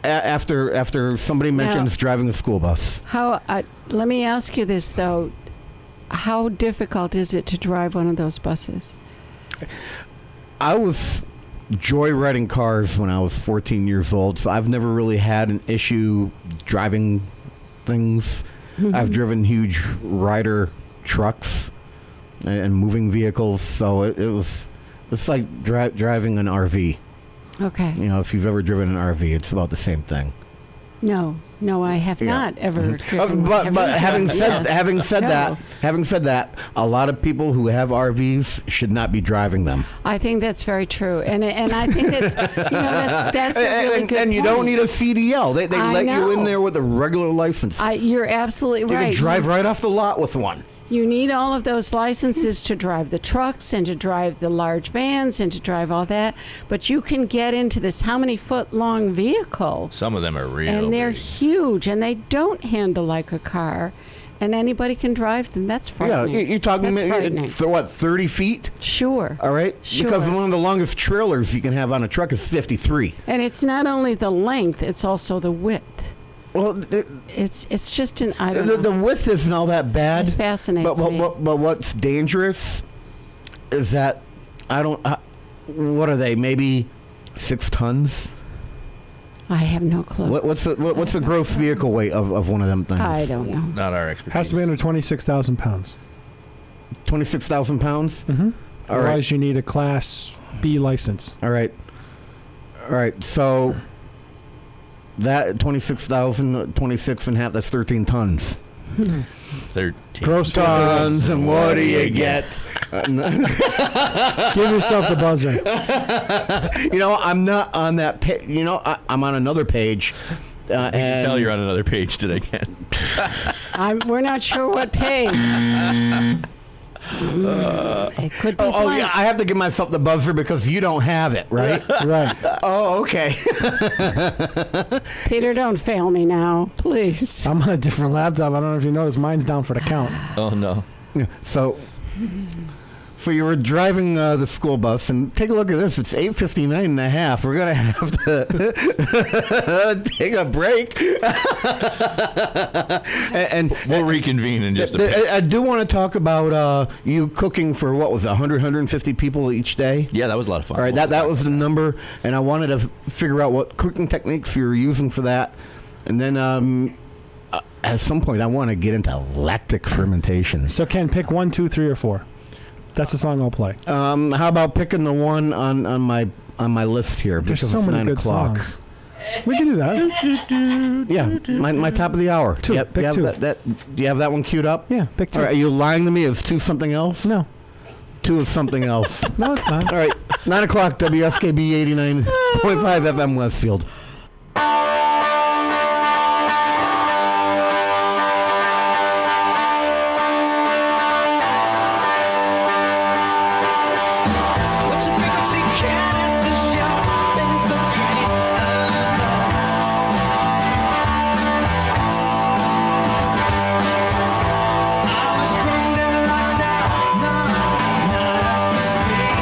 after somebody mentions driving a school bus. How? Let me ask you this though: how difficult is it to drive one of those buses? I was joyriding cars when I was 14 years old, so I've never really had an issue driving things. I've driven huge rider trucks and moving vehicles, so it's like driving an RV. Okay. You know, if you've ever driven an RV, it's about the same thing. No, I have not ever. Driven, But having said No. having said that, a lot of people who have RVs should not be driving them. I think that's very true, and I think that's that's a really good and you point. don't need a CDL. They I let you in know. there with a regular license. You're absolutely You right. can drive right off the lot with one. You need all of those licenses to drive the trucks and to drive the large vans and to drive all that. But you can get into this how many foot long vehicle, Some of them are real. and they're big. huge, and they don't handle like a car, and anybody can drive them. That's Yeah, frightening. you're talking That's frightening. so what, 30 feet? Sure. All right, Sure. because one of the longest trailers you can have on a truck is 53. And it's not only the length; it's also the width. Well, It's just an I don't the know. width isn't all that bad. It fascinates me. But what's dangerous is that what are they? Maybe 6 tons. I have no clue. What's the gross vehicle weight of one of them things? I don't know. Not our expertise. Has to be under 26,000 pounds. 26,000 pounds. Mm-hmm. All right. Otherwise, you need a Class B license. All right. So that 26,000, 26 and a half, that's 13 tons. 13. Gross Tons, and what do you get? Give yourself the buzzer. You know, I'm not on that page. You know, I'm on another page. I can tell you're on another page today, Ken. We're not sure what page. It could be blank. yeah, I have to give myself the buzzer because you don't have it, right? Right. Oh, okay. Peter, don't fail me now, please. I'm on a different laptop. I don't know if you noticed. Mine's down for the count. Oh, no. So you were driving the school bus, and take a look at this. It's 8:59 and a half. We're going to have to take a break. and We'll reconvene in just a bit. I do want to talk about you cooking for, what was it, 100, 150 people each day? Yeah, that was a lot of fun. All right, that was the number, and I wanted to figure out what cooking techniques you were using for that. And then at some point, I want to get into lactic fermentation. So, Ken, pick 1, 2, 3, or 4. That's the song I'll play. How about picking the one on my list here? There's because so it's many 9 good o'clock. songs. We can do that. Yeah, my top of the hour. Two. Yep, Pick you have 2. Do you have that one queued up? Yeah, pick 2. All right, are you lying to me? Is 2 something else? No. 2 is something else. No, it's not. All right, 9 o'clock, WSKB 89.5 FM Westfield. What's your favorite sea cat at the shop? Been so treated I was sprung and locked out, not up to speed.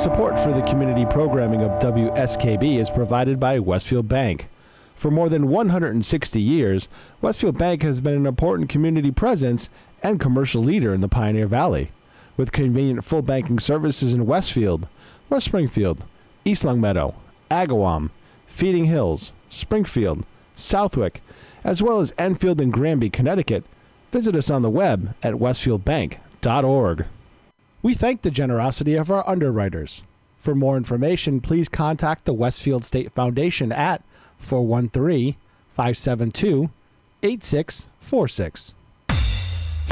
Support for the community programming of WSKB is provided by Westfield Bank. For more than 160 years, Westfield Bank has been an important community presence and commercial leader in the Pioneer Valley, with convenient full banking services in Westfield, West Springfield, East Longmeadow, Agawam, Feeding Hills, Springfield, Southwick, as well as Enfield and Granby, Connecticut. Visit us on the web at westfieldbank.org. We thank the generosity of our underwriters. For more information, please contact the Westfield State Foundation at 413-572-8646.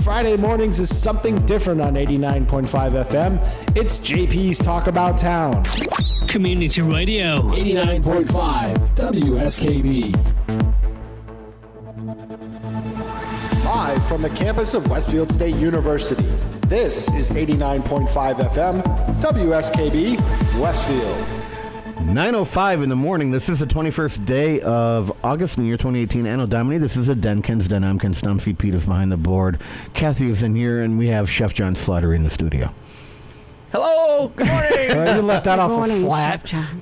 Friday mornings is something different on 89.5 FM. It's JP's Talk About Town. Community Radio. 89.5 WSKB. Live from the campus of Westfield State University, this is 89.5 FM WSKB, Westfield. 9:05 in the morning. This is the 21st day of August in the year 2018. Anno Domini. This is a Denkins. Den I'm Ken Stumpsy. Pete is behind the board. Kathy is in here, and we have Chef John Slattery in the studio. Hello. Good morning. You left that off a Morning, flat. Chef John.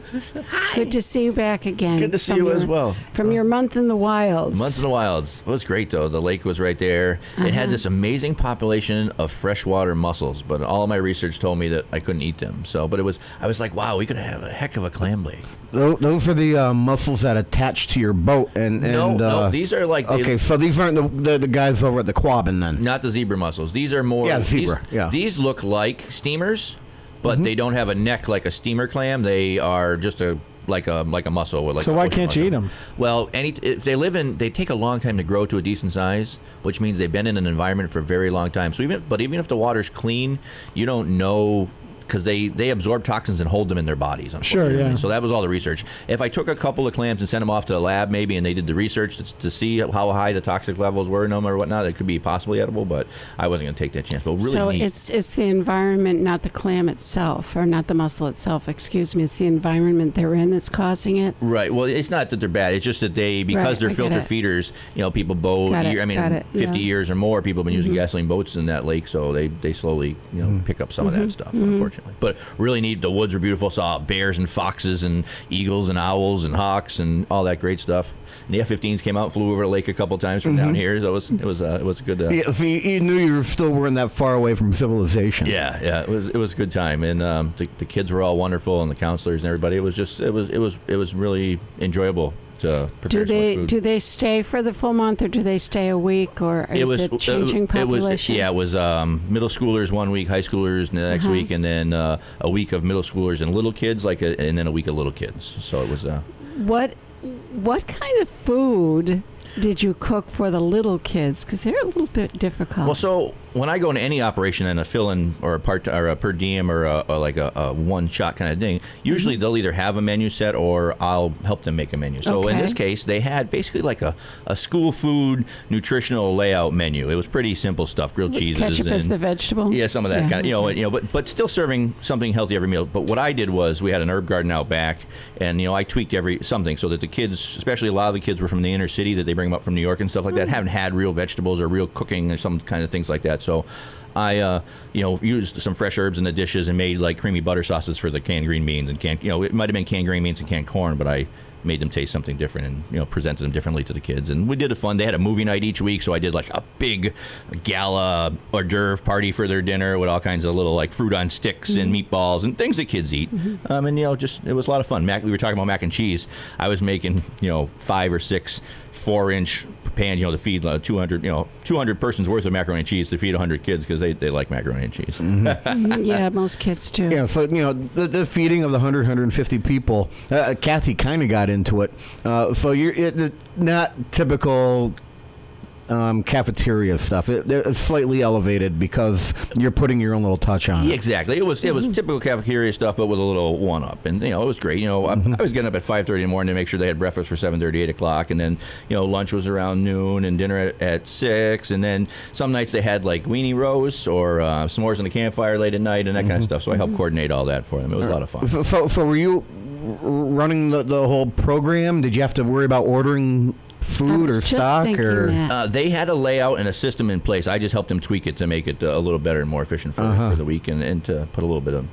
Good to see you back again. Good to see from you as your- well. From your month in the wilds. Months in the wilds. It was great, though. The lake was right there. It had this amazing population of freshwater mussels, but all of my research told me that I couldn't eat them. So, but I was like, wow, we could have a heck of a clam lake. Those are the mussels that attach to your boat, No, these are like okay. So these aren't the guys over at the Quabbin then. not the zebra mussels. These are more. Yeah, zebra. These look like steamers, but they don't have a neck like a steamer clam. They are just like a mussel. With like So a why ocean can't you mussel. eat them? Well, if they take a long time to grow to a decent size, which means they've been in an environment for a very long time. So even if the water's clean, you don't know. Because they absorb toxins and hold them in their bodies, unfortunately. Sure, yeah. So that was all the research. If I took a couple of clams and sent them off to the lab maybe and they did the research to see how high the toxic levels were in them or whatnot, it could be possibly edible, but I wasn't going to take that chance. But really So neat. it's the environment, not the clam itself, or not the mussel itself. Excuse me. It's the environment they're in that's causing it. Right. Well, it's not that they're bad. It's just that because Right, they're I get filter it. feeders, people boat. Got it, 50 yeah. years or more, people have been using gasoline boats in that lake, so they slowly pick up some of that stuff, unfortunately. But really neat. The woods were beautiful. Saw bears and foxes and eagles and owls and hawks and all that great stuff. And the F-15s came out and flew over the lake a couple times from down here. So it was good. Yeah, so you knew you weren't that far away from civilization. Yeah, it was a good time, and the kids were all wonderful, and the counselors and everybody. It was really enjoyable to prepare so much food. Do they stay for the full month, or do they stay a week, or is it changing population? It was middle schoolers 1 week, high schoolers the next week, and then a week of middle schoolers and little kids, and then a week of little kids. So it was. What kind of food did you cook for the little kids? Because they're a little bit difficult. Well, so when I go into any operation and a fill-in or a part or a per diem or a one-shot kind of thing, usually they'll either have a menu set or I'll help them make a menu. So in this case, they had basically like a school food nutritional layout menu. It was pretty simple stuff: grilled cheeses, ketchup as the vegetable. Yeah, some of that kind of, but still serving something healthy every meal. But what I did was we had an herb garden out back, and I tweaked something so that the kids, especially a lot of the kids were from the inner city, that they bring them up from New York and stuff like that, haven't had real vegetables or real cooking or some kind of things like that. So I, used some fresh herbs in the dishes and made like creamy butter sauces for the canned green beans and it might have been canned green beans and canned corn, but I made them taste something different and presented them differently to the kids. And we did they had a movie night each week, so I did like a big gala hors d'oeuvre party for their dinner with all kinds of little like fruit on sticks and meatballs and things that kids eat. And it was a lot of fun. We were talking about mac and cheese. I was making 5 or 6 4-inch pans, to feed 200 persons worth of macaroni and cheese to feed 100 kids because they like macaroni and cheese. Yeah, most kids do. Yeah, so the feeding of the 150 people, Kathy kind of got into it. So you're not typical cafeteria stuff. It's slightly elevated because you're putting your own little touch on it. Yeah, exactly. It was typical cafeteria stuff, but with a little one-up. And, it was great. I was getting up at 5:30 in the morning to make sure they had breakfast for 7:30, 8 o'clock. And then, lunch was around noon and dinner at 6. And then some nights they had, like, weenie roasts or s'mores on the campfire late at night and that kind of stuff. So I helped coordinate all that for them. It was a lot of fun. So were you running the whole program? Did you have to worry about ordering food or stock or they had a layout and a system in place. I just helped them tweak it to make it a little better and more efficient for the week and to put a little bit of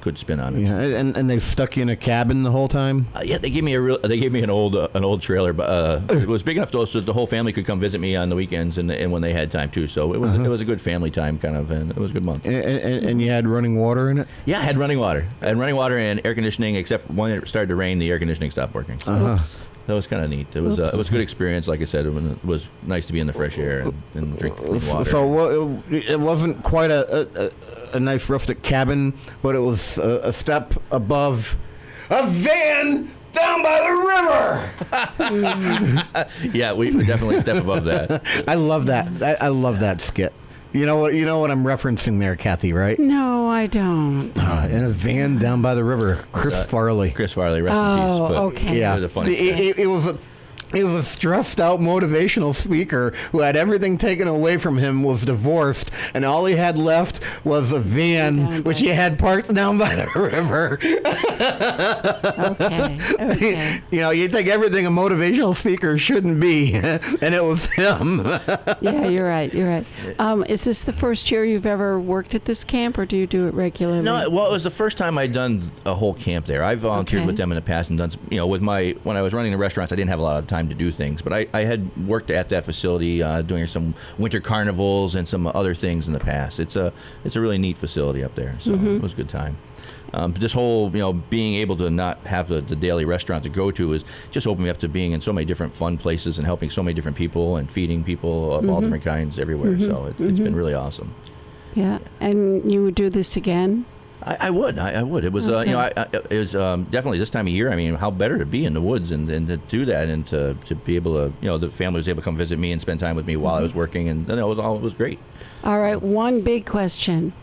good spin on it. Yeah, and they stuck you in a cabin the whole time. Yeah, they gave me an old trailer, but it was big enough so the whole family could come visit me on the weekends and when they had time too. So it was a good family time kind of, and it was a good month. And you had running water in it. Yeah, I had running water. I had running water and air conditioning, except when it started to rain, the air conditioning stopped working. Oops. That was kind of neat. It was a good experience. Like I said, it was nice to be in the fresh air and drink clean water. So it wasn't quite a nice rustic cabin, but it was a step above a van down by the river. Yeah, we definitely step above that. I love that. I love that skit. You know what I'm referencing there, Kathy, right? No, I don't. In a van down by the river. Chris Farley. Chris Farley, rest in peace. But okay. It was a funny It was a stressed out motivational speaker who had everything taken away from him, was divorced, and all he had left was a van, which he had parked down by the river. Okay. You think everything a motivational speaker shouldn't be, and it was him. Yeah, you're right. Is this the first year you've ever worked at this camp, or do you do it regularly? No, well, it was the first time I'd done a whole camp there. I volunteered with them in the past and done, when I was running the restaurants, I didn't have a lot of time to do things, but I had worked at that facility doing some winter carnivals and some other things in the past. It's a really neat facility up there, so it was a good time. This whole being able to not have the daily restaurant to go to is just opened me up to being in so many different fun places and helping so many different people and feeding people of all different kinds everywhere. So it's been really awesome. Yeah, and you would do this again? I would. It was, it was definitely this time of year. I mean, how better to be in the woods and to do that and to be able to, the family was able to come visit me and spend time with me while I was working, and it was great. All right, one big question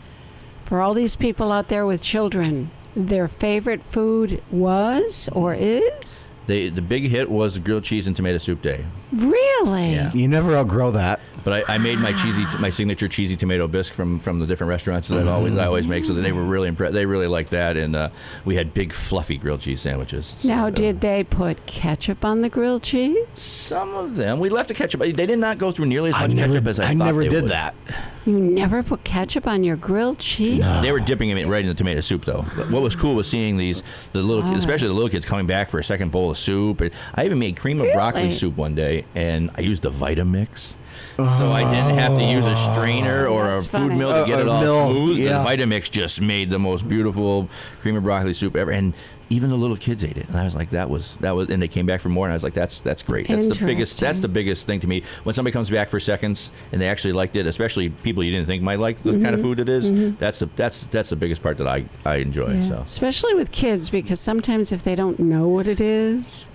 for all these people out there with children: their favorite food was or is? The big hit was grilled cheese and tomato soup day. Really? Yeah. You never outgrow that. But I made my signature cheesy tomato bisque from the different restaurants that I always make, so that they were really impressed. They really liked that, and we had big fluffy grilled cheese sandwiches. Now, did they put ketchup on the grilled cheese? Some of them. We left the ketchup. They did not go through nearly as much ketchup as I thought they would. I never did that. You never put ketchup on your grilled cheese? No. They were dipping it right in the tomato soup, though. What was cool was seeing especially the little kids coming back for a second bowl of soup. I even made cream of broccoli soup one day, and I used a Vitamix. So I didn't have to use a strainer or a food mill to get it all smooth. Yeah. The Vitamix just made the most beautiful cream of broccoli soup ever, and even the little kids ate it. And I was like, that was, and they came back for more, and I was like, that's great. That's the biggest thing to me. When somebody comes back for seconds and they actually liked it, especially people you didn't think might like the kind of food it is, that's the biggest part that I enjoy. Yeah. So especially with kids, because sometimes if they don't know what it is,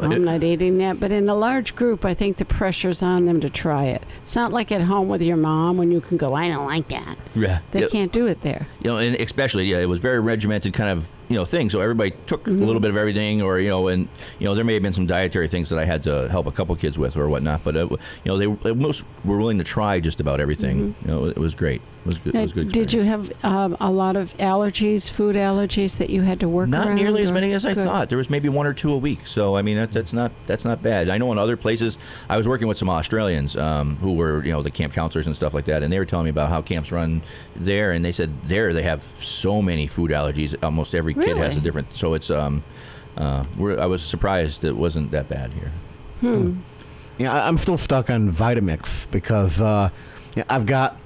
I'm not eating that. But in a large group, I think the pressure's on them to try it. It's not like at home with your mom when you can go, I don't like that. Yeah. They can't do it there. And especially, it was very regimented kind of, thing. So everybody took a little bit of everything, or, and, there may have been some dietary things that I had to help a couple kids with or whatnot. But, they most were willing to try just about everything. It was great. It was good. It was good experience. Did you have a lot of allergies, food allergies that you had to work around? Not nearly as many as I thought. There was maybe 1 or 2 a week. So, I mean, that's not bad. I know in other places, I was working with some Australians who were, the camp counselors and stuff like that, and they were telling me about how camps run there, and they said they have so many food allergies. Almost every kid has a different. So it's I was surprised it wasn't that bad here. Yeah, I'm still stuck on Vitamix because I've got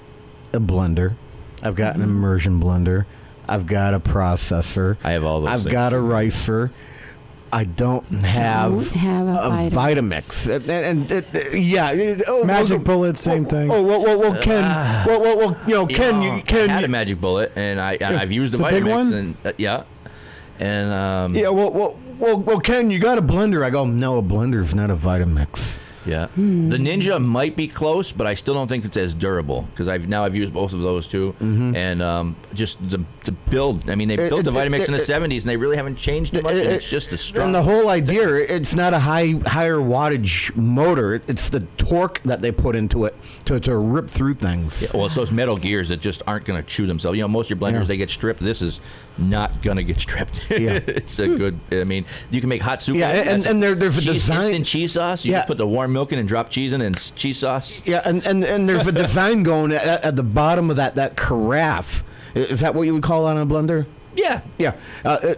a blender, I've got an immersion blender, I've got a processor, I have all those. I've got a ricer. I don't have a Vitamix. Magic Bullet, same thing. Ken. I had a Magic Bullet, and I've used the Vitamix, and Ken, you got a blender? I go, no, a blender's not a Vitamix. Yeah, the Ninja might be close, but I still don't think it's as durable because I've used both of those too, and just the build. I mean, they built the Vitamix in the '70s, and they really haven't changed much. And it's just a strong. And the whole idea, it's not a higher wattage motor. It's the torque that they put into it to rip through things. Yeah, well, it's those metal gears that just aren't going to chew themselves. Most of your blenders they get stripped. This is not going to get stripped. Yeah. It's a good. I mean, you can make hot soup. Yeah, and there's a design. Instant cheese sauce. You just put the warm milk in and drop cheese in and cheese sauce. Yeah, and there's a design going at the bottom of that carafe. Is that what you would call on a blender? Yeah.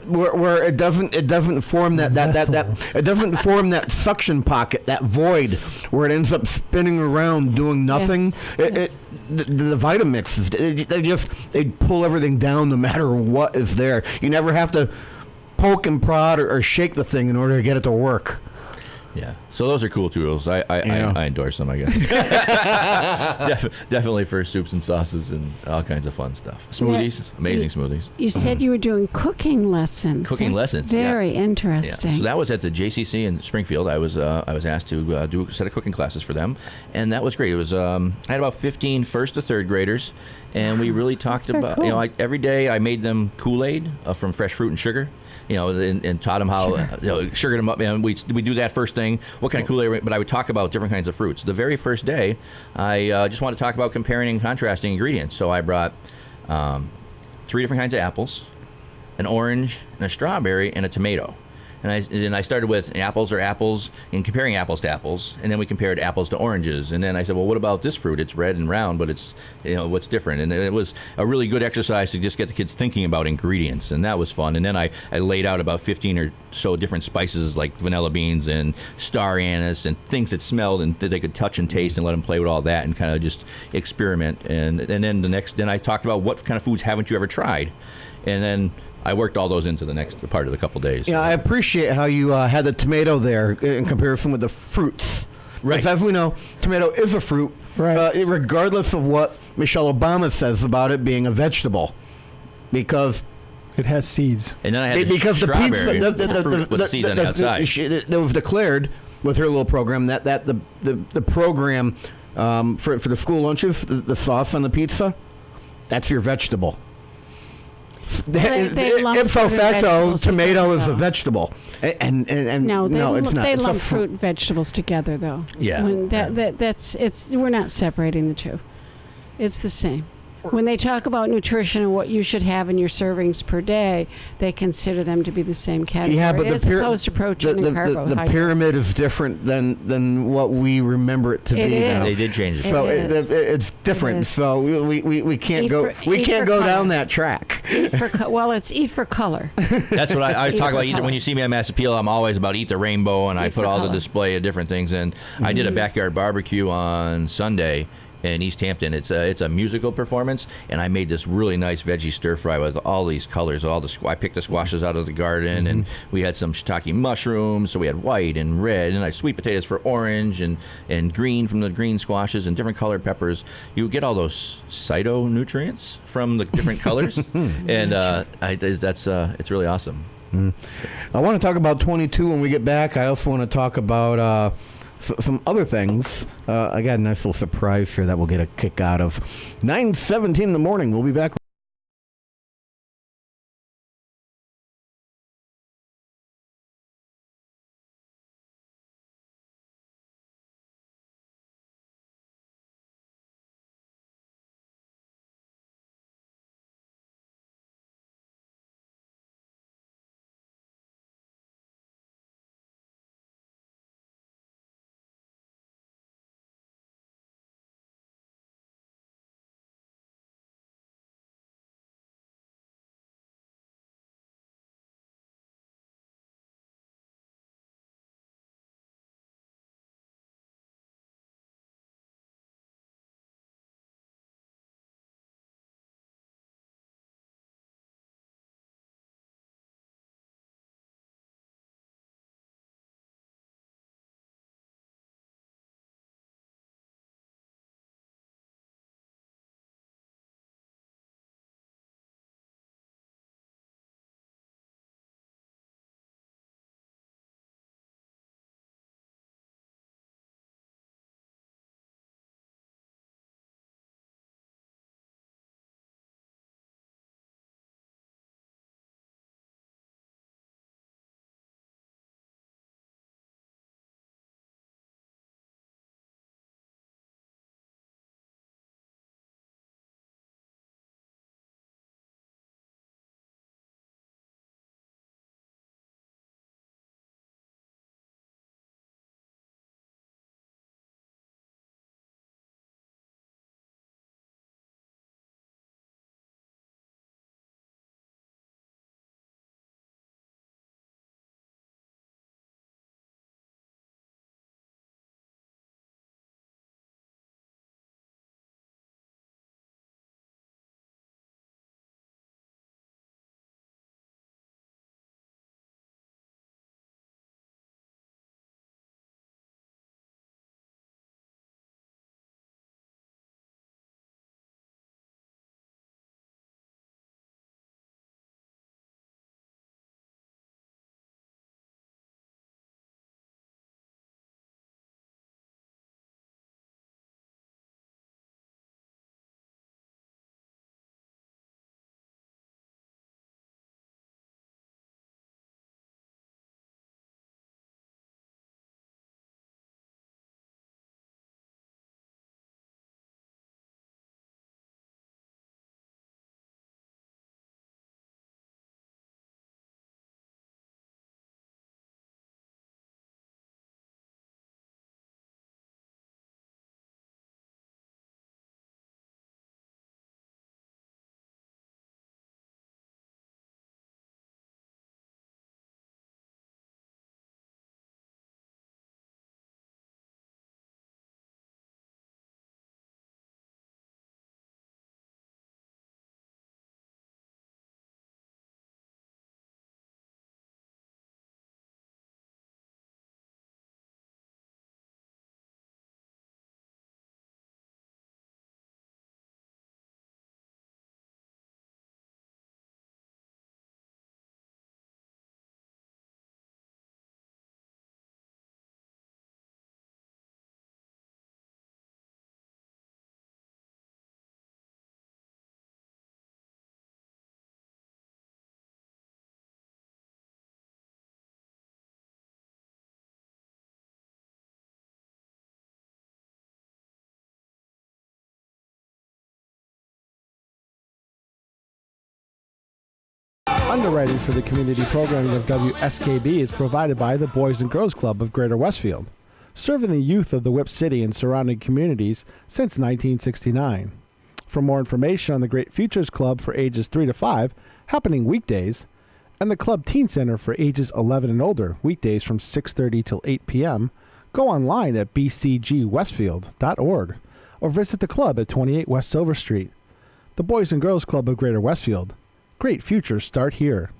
Where it doesn't form that it doesn't form that suction pocket, that void where it ends up spinning around doing nothing. The Vitamixes, they pull everything down no matter what is there. You never have to poke and prod or shake the thing in order to get it to work. Yeah, so those are cool tools. I endorse them, I guess. Definitely for soups and sauces and all kinds of fun stuff. Smoothies, amazing smoothies. You said you were doing cooking lessons. Lessons, very interesting. Yeah. So that was at the JCC in Springfield. I was asked to do a set of cooking classes for them, and that was great. It was I had about 15 first to third graders, and we really talked about cool. Every day I made them Kool-Aid from fresh fruit and sugar. And taught them how sugared them up. And we do that first thing. What kind of Kool-Aid? But I would talk about different kinds of fruits. The very first day, I just wanted to talk about comparing and contrasting ingredients. So I brought 3 different kinds of apples, an orange, and a strawberry, and a tomato. And I started with apples are apples and comparing apples to apples, and then we compared apples to oranges. And then I said, well, what about this fruit? It's red and round, but it's what's different? And it was a really good exercise to just get the kids thinking about ingredients, and that was fun. And then I laid out about 15 or so different spices like vanilla beans and star anise and things that smelled and that they could touch and taste, and let them play with all that and kind of just experiment. And then I talked about what kind of foods haven't you ever tried, and then I worked all those into the next part of the couple days. Yeah, I appreciate how you had the tomato there in comparison with the fruits. Right. Because as we know, tomato is a fruit, regardless of what Michelle Obama says about it being a vegetable, because it has seeds. And then I had because the strawberry pizza, with the seeds on the outside. It was declared with her little program that the program for the school lunches, the sauce on the pizza, that's your vegetable. Ipso facto, tomato is a vegetable, and no, it's not. They it's lump fruit and vegetables together, though. Yeah, we're not separating the two. It's the same. When they talk about nutrition and what you should have in your servings per day, they consider them to be the same category, as opposed to protein and carbohydrates. The pyramid is different than what we remember it to be. Now. They did change it. So it's different. So we can't go down that track. It's eat for color. That's what I talk about. When you see me at Mass Appeal, I'm always about eat the rainbow, and I put all the display of different things. And I did a backyard barbecue on Sunday in East Hampton. It's a musical performance, and I made this really nice veggie stir fry with all these colors. I picked the squashes out of the garden, and we had some shiitake mushrooms, so we had white and red, and I sweet potatoes for orange and green from the green squashes and different colored peppers. You get all those phytonutrients from the different colors, and it's really awesome. I want to talk about 22 when we get back. I also want to talk about some other things. I got a nice little surprise here that we'll get a kick out of. 9:17 in the morning. We'll be back. Underwriting for the community programming of WSKB is provided by the Boys and Girls Club of Greater Westfield, serving the youth of the Whip City and surrounding communities since 1969. For more information on the Great Futures Club for ages 3 to 5, happening weekdays, and the Club Teen Center for ages 11 and older, weekdays from 6:30 till 8 p.m., go online at bcgwestfield.org or visit the club at 28 West Silver Street. The Boys and Girls Club of Greater Westfield. Great futures start here.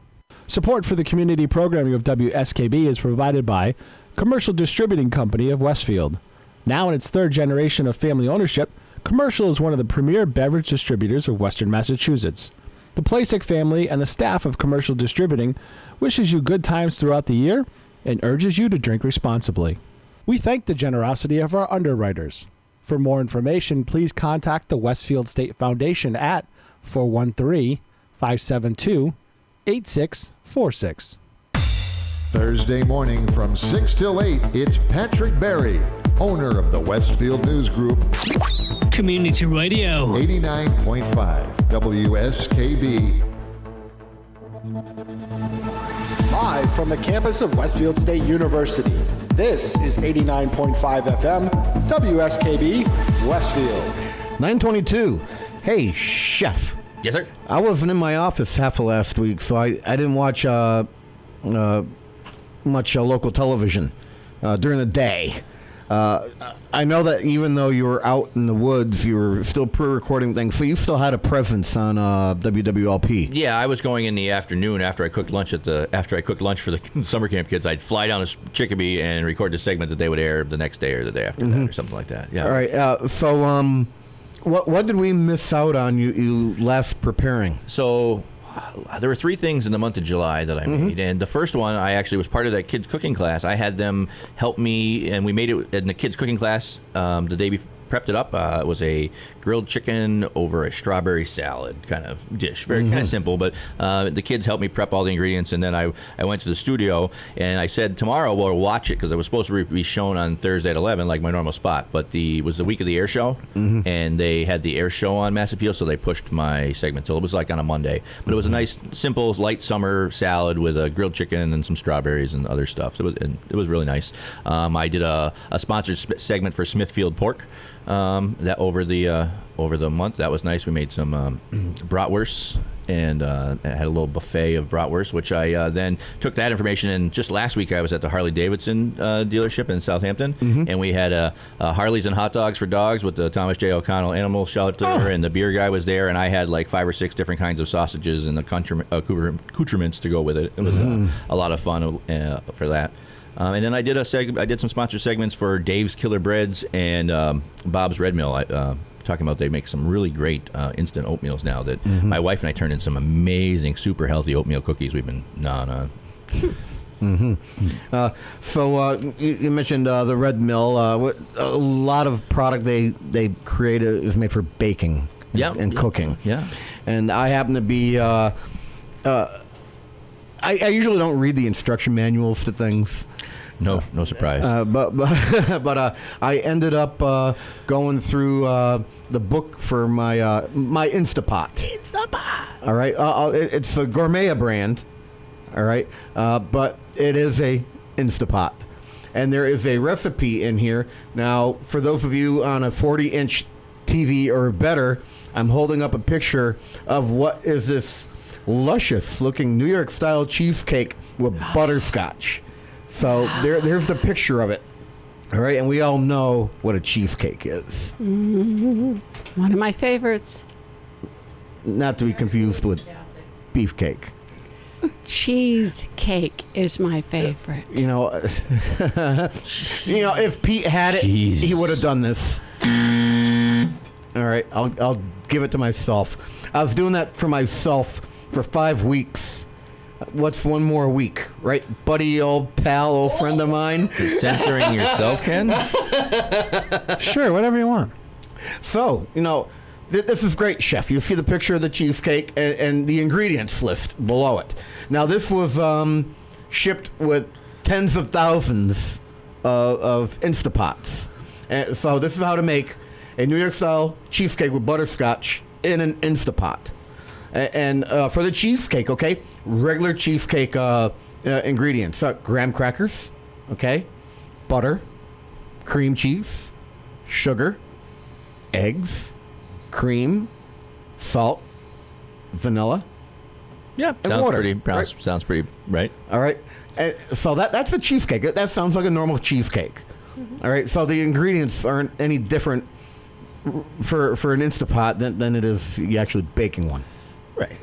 Support for the community programming of WSKB is provided by Commercial Distributing Company of Westfield. Now in its third generation of family ownership, Commercial is one of the premier beverage distributors of Western Massachusetts. The Plasse family and the staff of Commercial Distributing wishes you good times throughout the year and urges you to drink responsibly. We thank the generosity of our underwriters. For more information, please contact the Westfield State Foundation at 413-572-8646. Thursday morning from 6 till 8, it's Patrick Berry, owner of the Westfield News Group, Community Radio. 89.5 WSKB. Live from the campus of Westfield State University, this is 89.5 FM, WSKB, Westfield. 9:22. Hey, Chef. Yes, sir. I wasn't in my office half of last week, so I didn't watch much local television during the day. I know that even though you were out in the woods, you were still pre-recording things, so you still had a presence on WWLP. Yeah, I was going in the afternoon after I cooked lunch for the summer camp kids. I'd fly down to Chicopee and record the segment that they would air the next day or the day after that or something like that. Yeah. All right. So what did we miss out on you left preparing? So there were 3 things in the month of July that I made, and the first one, I actually was part of that kids cooking class. I had them help me, and we made it in the kids cooking class the day before. Prepped it up. It was a grilled chicken over a strawberry salad kind of dish. Very kind of simple, but the kids helped me prep all the ingredients, and then I went to the studio, and I said, tomorrow we'll watch it, because it was supposed to be shown on Thursday at 11, like my normal spot, but it was the week of the air show, and they had the air show on Mass Appeal, so they pushed my segment till it was like on a Monday. But it was a nice, simple, light summer salad with a grilled chicken and some strawberries and other stuff. It was really nice. I did a sponsored segment for Smithfield Pork. That over the month, that was nice. We made some bratwursts and had a little buffet of bratwurst, which I then took that information. And just last week, I was at the Harley Davidson dealership in Southampton, and we had Harleys and hot dogs for dogs with the Thomas J. O'Connell Animal Shelter, and the beer guy was there, and I had like 5 or 6 different kinds of sausages and accoutrements to go with it. It was a lot of fun for that. And then I did some sponsored segments for Dave's Killer Breads and Bob's Red Mill. Talking about they make some really great instant oatmeals now that my wife and I turned in some amazing, super healthy oatmeal cookies we've been gnawing on. So you mentioned the Red Mill. A lot of product they create is made for baking and cooking. Yeah. And I happen to be... I usually don't read the instruction manuals to things. No surprise. But I ended up going through the book for my my Instapot. All right. It's the Gourmet brand. All right. But it is a Instapot. And there is a recipe in here. Now, for those of you on a 40-inch TV or better, I'm holding up a picture of what is this luscious-looking New York-style cheesecake with butterscotch. So there's the picture of it. All right, and we all know what a cheesecake is. One of my favorites. Not to be confused with beefcake. Cheesecake is my favorite. You know, if Pete had it, he would have done this. All right, I'll give it to myself. I was doing that for myself for 5 weeks. What's one more week, right? Buddy, old pal, old friend of mine. Censoring yourself, Ken? Sure, whatever you want. So, this is great, Chef. You see the picture of the cheesecake and the ingredients list below it. Now, this was shipped with tens of thousands of Instapots. And so this is how to make a New York-style cheesecake with butterscotch in an Instapot. And for the cheesecake, okay, regular cheesecake ingredients: graham crackers, okay, butter, cream cheese, sugar, eggs, cream, salt, vanilla. Yeah, and sounds water, pretty. right? Sounds pretty right. All right. So that's a cheesecake. That sounds like a normal cheesecake. All right. So the ingredients aren't any different for an Instapot than it is you actually baking one. Right.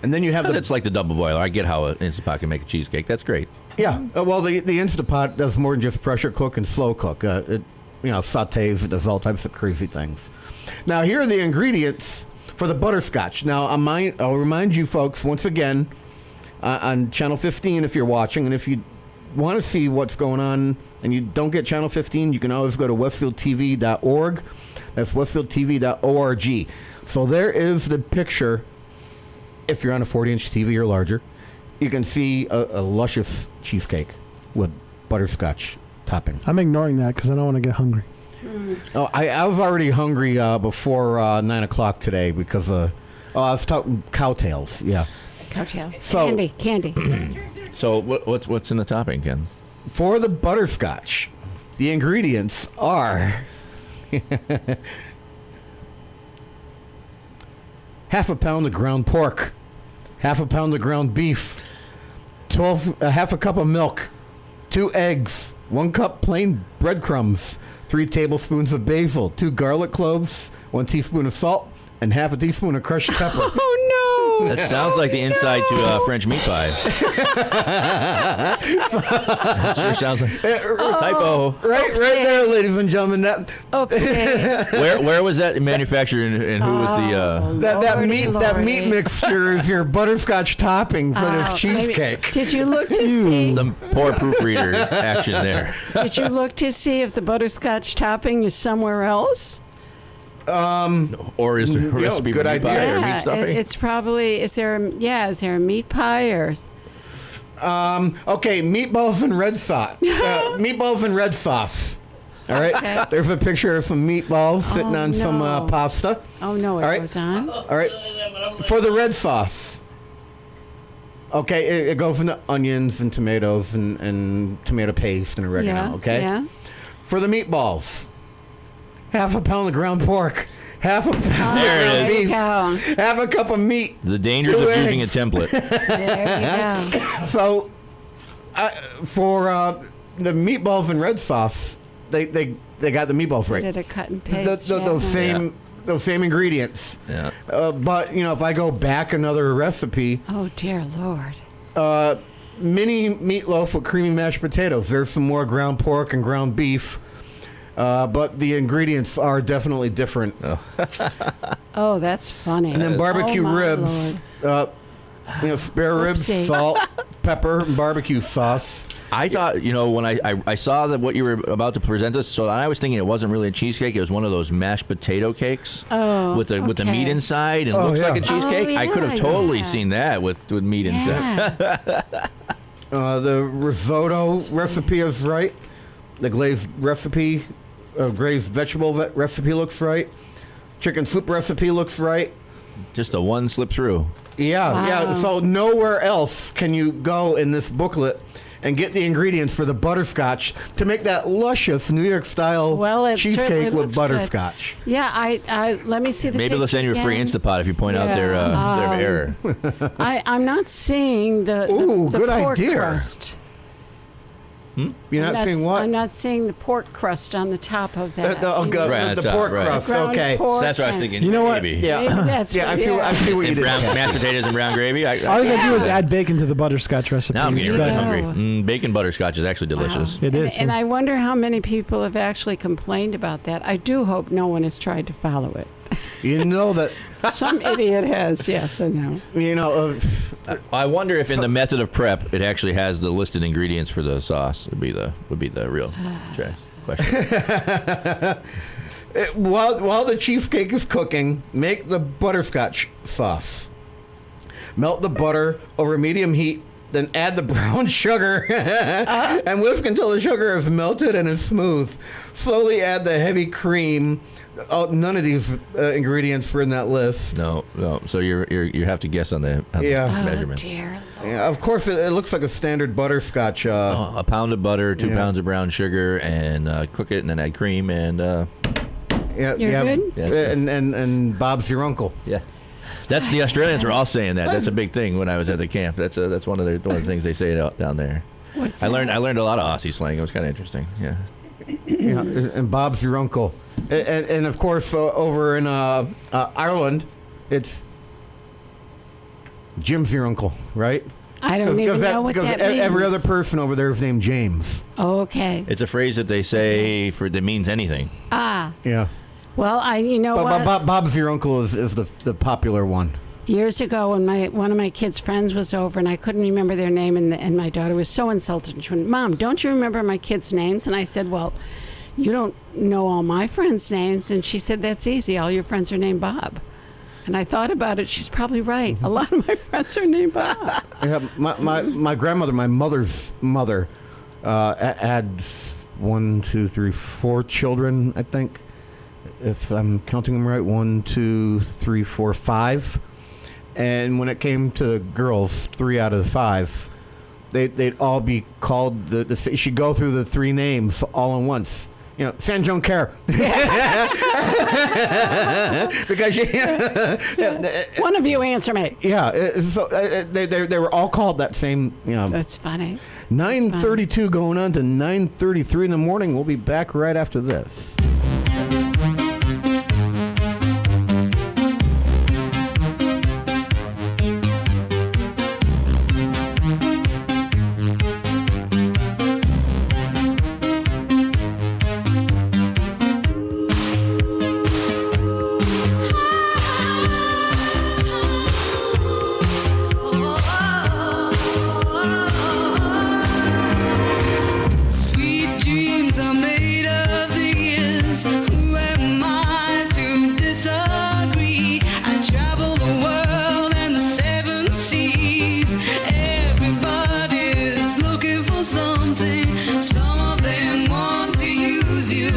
And then you have It's like the double boiler. I get how an Instapot can make a cheesecake. That's great. Yeah. Well, the Instapot does more than just pressure cook and slow cook. It sautés. It does all types of crazy things. Now here are the ingredients for the butterscotch. Now I'll remind you folks once again on Channel 15 if you're watching, and if you want to see what's going on and you don't get Channel 15, you can always go to westfieldtv.org. That's westfieldtv.org. So there is the picture. If you're on a 40-inch TV or larger, you can see a luscious cheesecake with butterscotch topping. I'm ignoring that because I don't want to get hungry. Oh, I was already hungry before 9 o'clock today because I was talking cowtails. Yeah, Cowtails. So- Candy. So what's in the topping, Ken? for the butterscotch, the ingredients are half a pound of ground pork, half a pound of ground beef, half a cup of milk, 2 eggs, 1 cup plain breadcrumbs, 3 tablespoons of basil, 2 garlic cloves, 1 teaspoon of salt, and half a teaspoon of crushed pepper. Oh no! That sounds like the inside to French meat pie. That sure sounds like typo. Right there, ladies and gentlemen. Where was that manufactured, and who was that meat mixture is your butterscotch topping for this cheesecake. Did you look to see? some poor proofreader action there? Did you look to see if the butterscotch topping is somewhere else? Or is the recipe good for meat pie idea. or meat stuffing? It's probably. Is there a meat pie or? Okay, meatballs and red sauce. Meatballs and red sauce. All right. Okay. There's a picture of some meatballs sitting on some no. pasta. Oh no! It All right. goes on. All right. For the red sauce. Okay, it goes into onions and tomatoes and tomato paste and oregano. Yeah. Okay. Yeah. For the meatballs, half a pound of ground pork, half a pound There it of is. beef, There you half a cup of meat. The dangers 2 of using a eggs. template. There you go. So, for the meatballs and red sauce, they got the meatballs right. Did a cut and paste. Those same ingredients. Yeah. But if I go back another recipe, Oh dear Lord. mini meatloaf with creamy mashed potatoes. There's some more ground pork and ground beef. But the ingredients are definitely different. Oh, that's funny. And then barbecue Oh, my ribs. Lord. Spare ribs, Oopsie. salt, pepper, and barbecue sauce. I thought, when I saw that what you were about to present us, so I was thinking it wasn't really a cheesecake. It was one of those mashed potato cakes with the okay. meat inside and looks like a cheesecake. I could have totally seen that with meat inside. Yeah. The risotto recipe is right. The glazed recipe, glazed vegetable recipe looks right. Chicken soup recipe looks right. Just a one slip through. Yeah. So nowhere else can you go in this booklet and get the ingredients for the butterscotch to make that luscious New York style Well, it certainly cheesecake with looks butterscotch. Good. Yeah, I let me see the. Maybe they'll send you a free picture Instapot if you point out their error. again. I'm not seeing the Ooh, the good pork idea. crust. You're not seeing what? I'm not seeing the pork crust on the top of that. Right, the that's pork right. crust. Ground Okay. pork So that's what I was and- thinking. You know what? Maybe. Yeah. Maybe that's Yeah, what- I see what you And did. brown there. mashed potatoes and brown gravy. All you gotta do is add bacon to the butterscotch recipe. Now I'm It's getting really good. hungry. Wow. Bacon butterscotch is actually delicious. It is. And I wonder how many people have actually complained about that. I do hope no one has tried to follow it. You know that. Some idiot has. Yes, I know. I wonder if in the method of prep it actually has the listed ingredients for the sauce. Would be the real question. While the cheesecake is cooking, make the butterscotch sauce. Melt the butter over medium heat Then add the brown sugar and whisk until the sugar is melted and is smooth. Slowly add the heavy cream. Oh, none of these ingredients were in that list. No. So you have to guess on the measurements. Oh, dear. Yeah, of course, it looks like a standard butterscotch. A pound of butter, 2 pounds of brown sugar, and cook it, and then add cream, and You're good? Yeah, it's good. And Bob's your uncle. Yeah. That's the Australians were all saying that. That's a big thing when I was at the camp. That's one of the things they say down there. What's I that? learned a lot of Aussie slang. It was kind of interesting. Yeah. Yeah, and Bob's your uncle. And of course, over in Ireland, it's Jim's your uncle, right? I don't even know what that means. Every other person over there is named James. Okay. It's a phrase that they say that means anything. Ah. Yeah. Well, what? Bob's your uncle is the popular one. Years ago, when one of my kids' friends was over, and I couldn't remember their name, and my daughter was so insulted. She went, "Mom, don't you remember my kids' names?" And I said, "Well, you don't know all my friends' names." And she said, "That's easy. All your friends are named Bob." And I thought about it. She's probably right. A lot of my friends are named Bob. Yeah, my grandmother, my mother's mother, had 1, 2, 3, 4 children, I think. If I'm counting them right, 1, 2, 3, 4, 5. And when it came to girls, 3 out of the 5, they'd all be called she'd go through the 3 names all at once. You know, San Joan Care. Because one of you answer me. Yeah, so they were all called that same. You know. That's funny. 9:32 going on to 9:33 in the morning. We'll be back right after this. Sweet dreams are made of these. Who am I to disagree? I travel the world and the 7 seas. Everybody's looking for something. Some of them want to use you.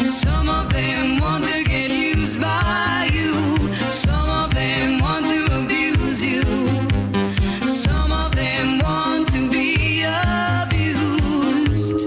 Some of them want to get used by you. Some of them want to abuse you. Some of them want to be abused.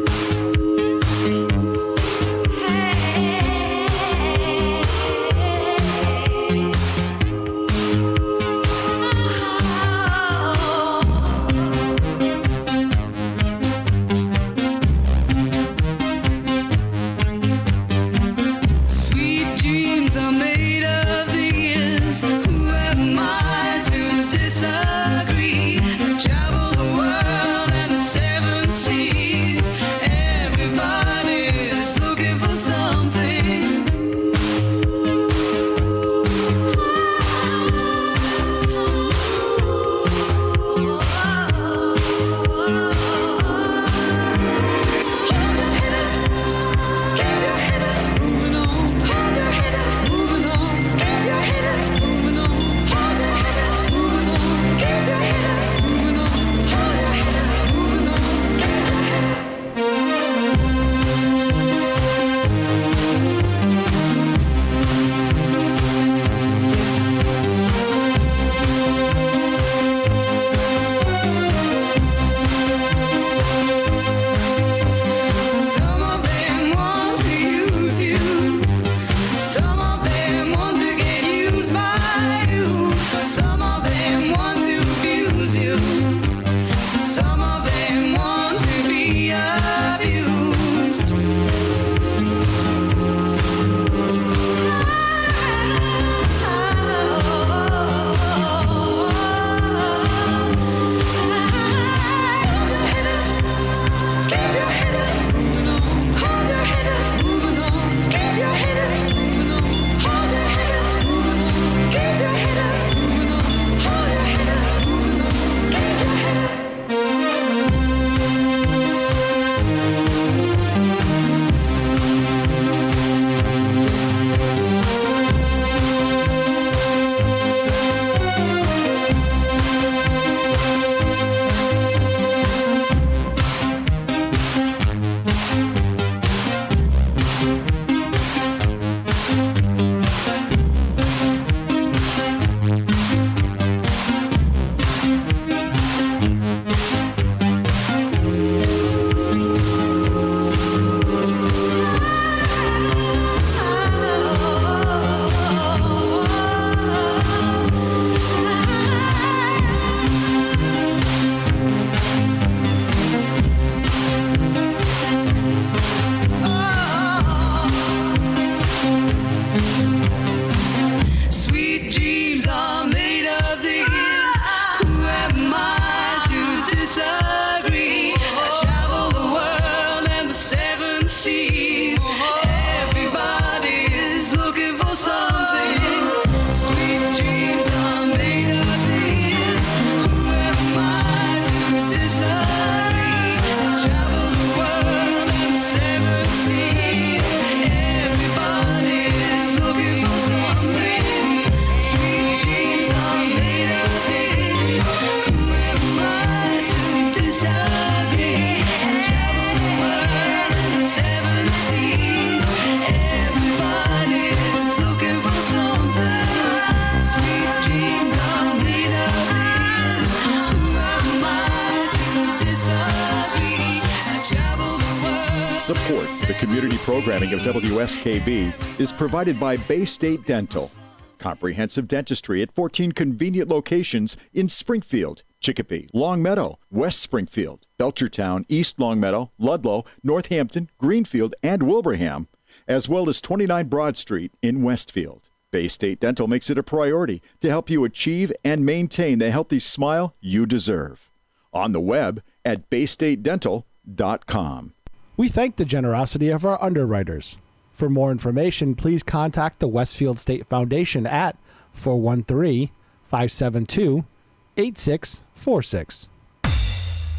Support for the community programming of WSKB is provided by Bay State Dental. Comprehensive dentistry at 14 convenient locations in Springfield, Chicopee, Longmeadow, West Springfield, Belchertown, East Longmeadow, Ludlow, Northampton, Greenfield, and Wilbraham, as well as 29 Broad Street in Westfield. Bay State Dental makes it a priority to help you achieve and maintain the healthy smile you deserve. On the web at baystatedental.com. We thank the generosity of our underwriters. For more information, please contact the Westfield State Foundation at 413-572-8646.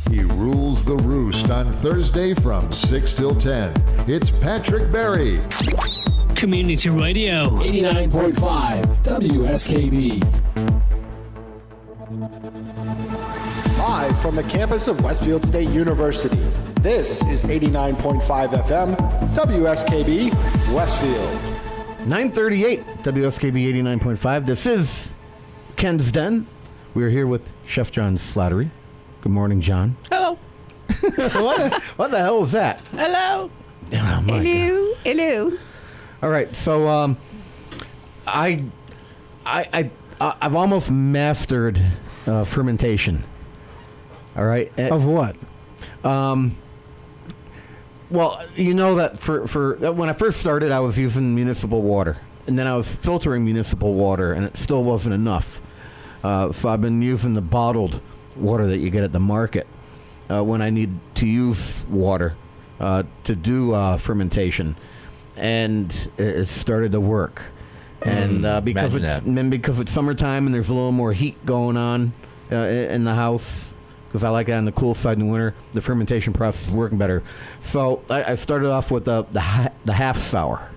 He rules the roost on Thursday from 6 till 10. It's Patrick Berry. Community Radio. 89.5 WSKB. Live from the campus of Westfield State University, this is 89.5 FM WSKB Westfield. 9:38 WSKB 89.5. This is Ken's Den. We're here with Chef John Slattery. Good morning, John. Hello. what the hell was that? Hello. Oh, my God. Hello. All right, so I've almost mastered fermentation. All right. Of what? Well, you know that for when I first started, I was using municipal water, and then I was filtering municipal water, and it still wasn't enough. So I've been using the bottled water that you get at the market when I need to use water to do fermentation, and it started to work. And because it's summertime and there's a little more heat going on in the house, because I like it on the cool side in the winter, the fermentation process is working better. So I started off with the half sour,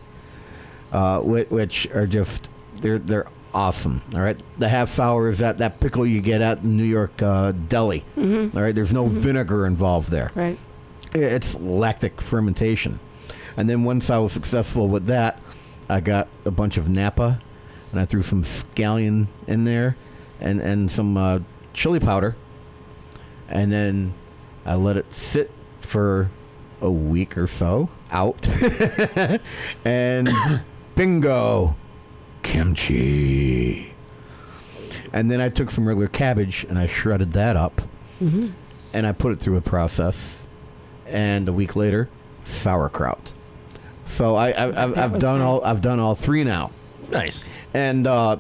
which are just they're awesome. All right, the half sour is that pickle you get at the New York deli. Mm-hmm. All right, there's no vinegar involved there. Right, it's lactic fermentation. And then once I was successful with that, I got a bunch of Napa, and I threw some scallion in there, and some chili powder. And then I let it sit for a week or so out. And bingo, kimchi. And then I took some regular cabbage and I shredded that up. Mm-hmm. And I put it through a process. And a week later, sauerkraut. So I've done all three now. Nice. And I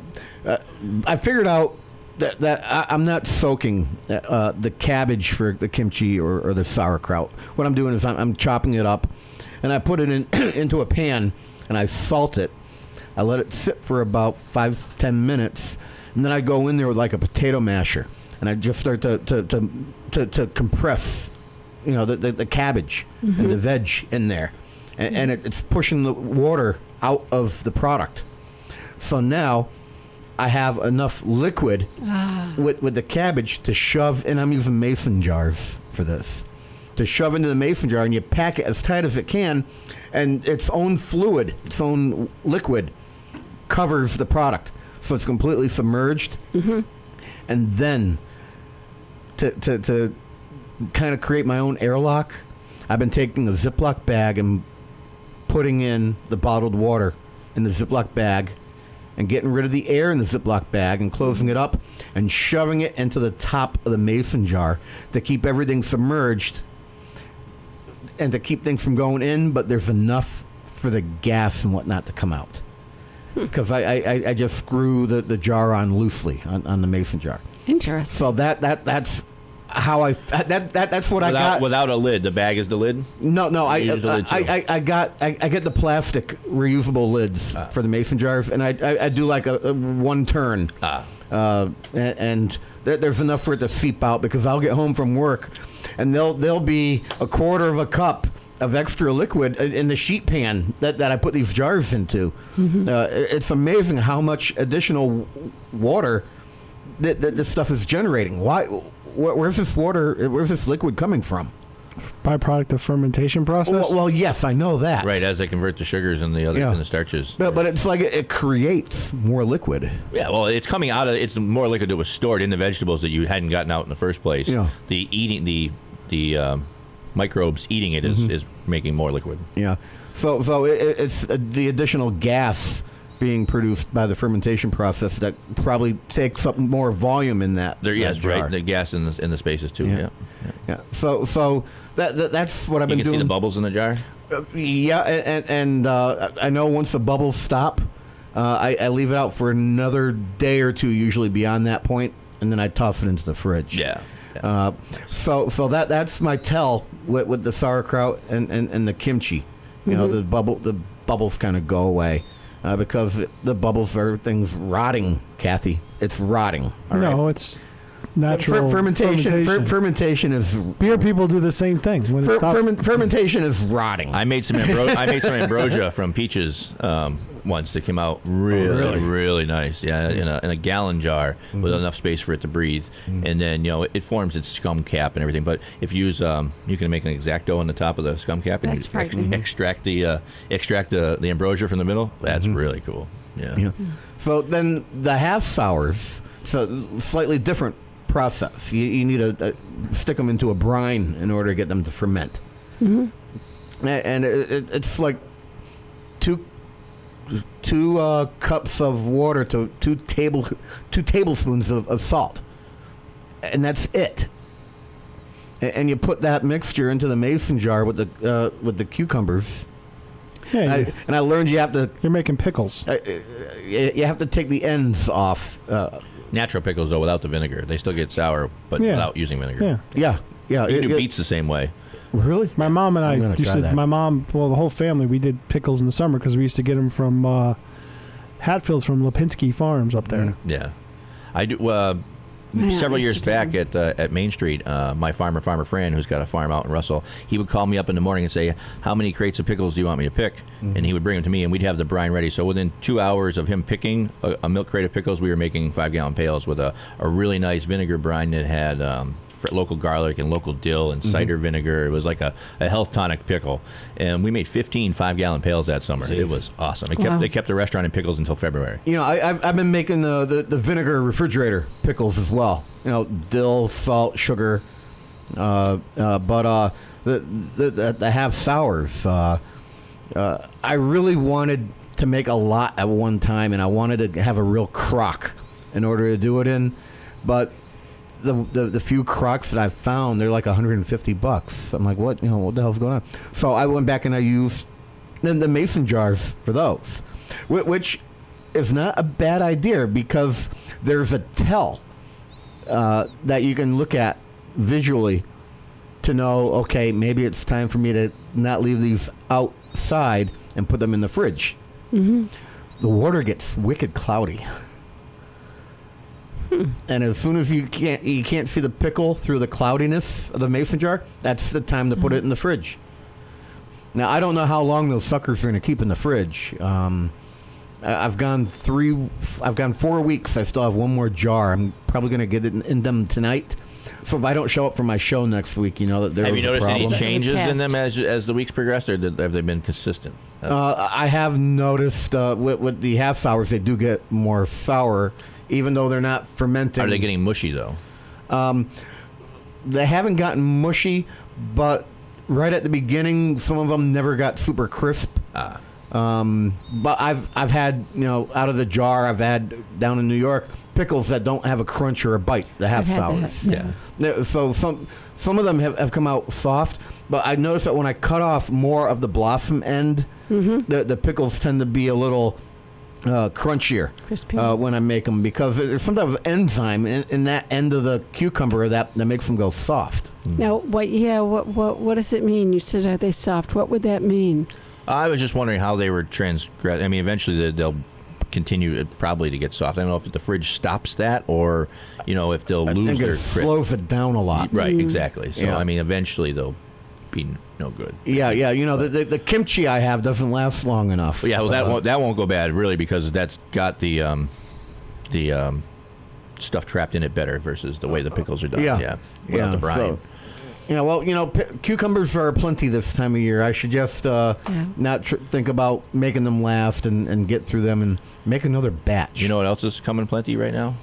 figured out that I'm not soaking the cabbage for the kimchi or the sauerkraut. What I'm doing is I'm chopping it up, and I put it into a pan, and I salt it. I let it sit for about 5-10 minutes, and then I go in there with like a potato masher, and I just start to compress, the cabbage and the veg in there, and it's pushing the water out of the product. So now I have enough liquid with the cabbage to shove, and I'm using mason jars for this, to shove into the mason jar, and you pack it as tight as it can, and its own fluid, its own liquid covers the product. So it's completely submerged. Mm-hmm. And then to kind of create my own airlock, I've been taking a Ziploc bag and putting in the bottled water in the Ziploc bag and getting rid of the air in the Ziploc bag and closing it up and shoving it into the top of the mason jar to keep everything submerged and to keep things from going in, but there's enough for the gas and whatnot to come out. Because I just screw the jar on loosely on the mason jar. Interesting. So that's how that's what I got without a lid. The bag is the lid. No, I get the plastic reusable lids for the mason jars, and I do like a one turn. And there's enough for it to seep out, because I'll get home from work, and there'll be a quarter of a cup of extra liquid in the sheet pan that I put these jars into. Mm-hmm. It's amazing how much additional water that this stuff is generating. Where's this water? Where's this liquid coming from? Byproduct of fermentation process? Well, yes, I know that. Right, as they convert the sugars and the other and the starches. But it's like it creates more liquid. Yeah, well, it's coming out of, it's more liquid that was stored in the vegetables that you hadn't gotten out in the first place. Yeah. The the microbes eating it is making more liquid. Yeah. So it's the additional gas being produced by the fermentation process that probably takes up more volume in that. Yes, jar. right. The gas in the spaces too. Yeah. So that's what I've been doing. You can see the bubbles in the jar. And I know once the bubbles stop, I leave it out for another day or two, usually beyond that point, and then I toss it into the fridge. Yeah. So that's my tell with the sauerkraut and the kimchi. You know, the bubbles kind of go away because the bubbles are things rotting. Kathy, it's rotting. No, it's natural fermentation is beer. People do the same thing. When fermentation is rotting. I made some ambrosia from peaches once that came out really nice. Yeah, in a gallon jar with enough space for it to breathe, and then it forms its scum cap and everything. But if you use you can make an Exacto on the top of the scum cap and extract the ambrosia from the middle. That's really cool. Yeah. So then the half sours, so slightly different process. You need to stick them into a brine in order to get them to ferment. And it's like two cups of water to two tablespoons of salt, and that's it. And you put that mixture into the mason jar with the cucumbers. Yeah, and I learned you have to. You're making pickles. You have to take the ends off. Natural pickles, though, without the vinegar, they still get sour, but without using vinegar. Yeah. You can do beets the same way. Really? My mom and I used to. My mom, well, the whole family, we did pickles in the summer because we used to get them from Hatfields from Lipinski Farms up there. Yeah, I do. Several years back at Main Street, my farmer Fran, who's got a farm out in Russell, he would call me up in the morning and say, "How many crates of pickles do you want me to pick?" And he would bring them to me, and we'd have the brine ready. So within 2 hours of him picking a milk crate of pickles, we were making 5-gallon pails with a really nice vinegar brine that had local garlic and local dill and cider vinegar. It was like a health tonic pickle, and we made 15 5-gallon pails that summer. It was awesome. They kept the restaurant in pickles until February. I've been making the vinegar refrigerator pickles as well. Dill, salt, sugar, but the half sours. I really wanted to make a lot at one time, and I wanted to have a real crock in order to do it in, but the few crocks that I've found, they're like $150. I'm like, what the hell's going on? So I went back and I used the mason jars for those, which is not a bad idea because there's a tell that you can look at visually to know, okay, maybe it's time for me to not leave these outside and put them in the fridge. The water gets wicked cloudy. And as soon as you can't see the pickle through the cloudiness of the mason jar, that's the time to put it in the fridge. Now, I don't know how long those suckers are going to keep in the fridge. I've gone 4 weeks. I still have one more jar. I'm probably going to get it in them tonight. So if I don't show up for my show next week, that there have was you noticed a problem. any changes in them as the weeks progressed, or have they been consistent? I have noticed with the half sours, they do get more sour, even though they're not fermenting. Are they getting mushy though? They haven't gotten mushy, but right at the beginning, some of them never got super crisp. But I've had out of the jar, I've had down in New York pickles that don't have a crunch or a bite. The half sours. Yeah. So some of them have come out soft, but I noticed that when I cut off more of the blossom end, the pickles tend to be a little crunchier when I make them, because there's some type of enzyme in that end of the cucumber that makes them go soft. Now, what does it mean? You said, are they soft? What would that mean? I was just wondering how they were transgress. I mean, eventually they'll continue probably to get soft. I don't know if the fridge stops that, or if they'll lose their crisp. Slows it down a lot. Right, exactly. So I mean, eventually they'll be no good. Yeah. The kimchi I have doesn't last long enough. Yeah, well, that won't go bad really, because that's got the stuff trapped in it better versus the way the pickles are done. Without the brine. So, cucumbers are plenty this time of year. I should just not think about making them last and get through them and make another batch. You know what else is coming plenty right now?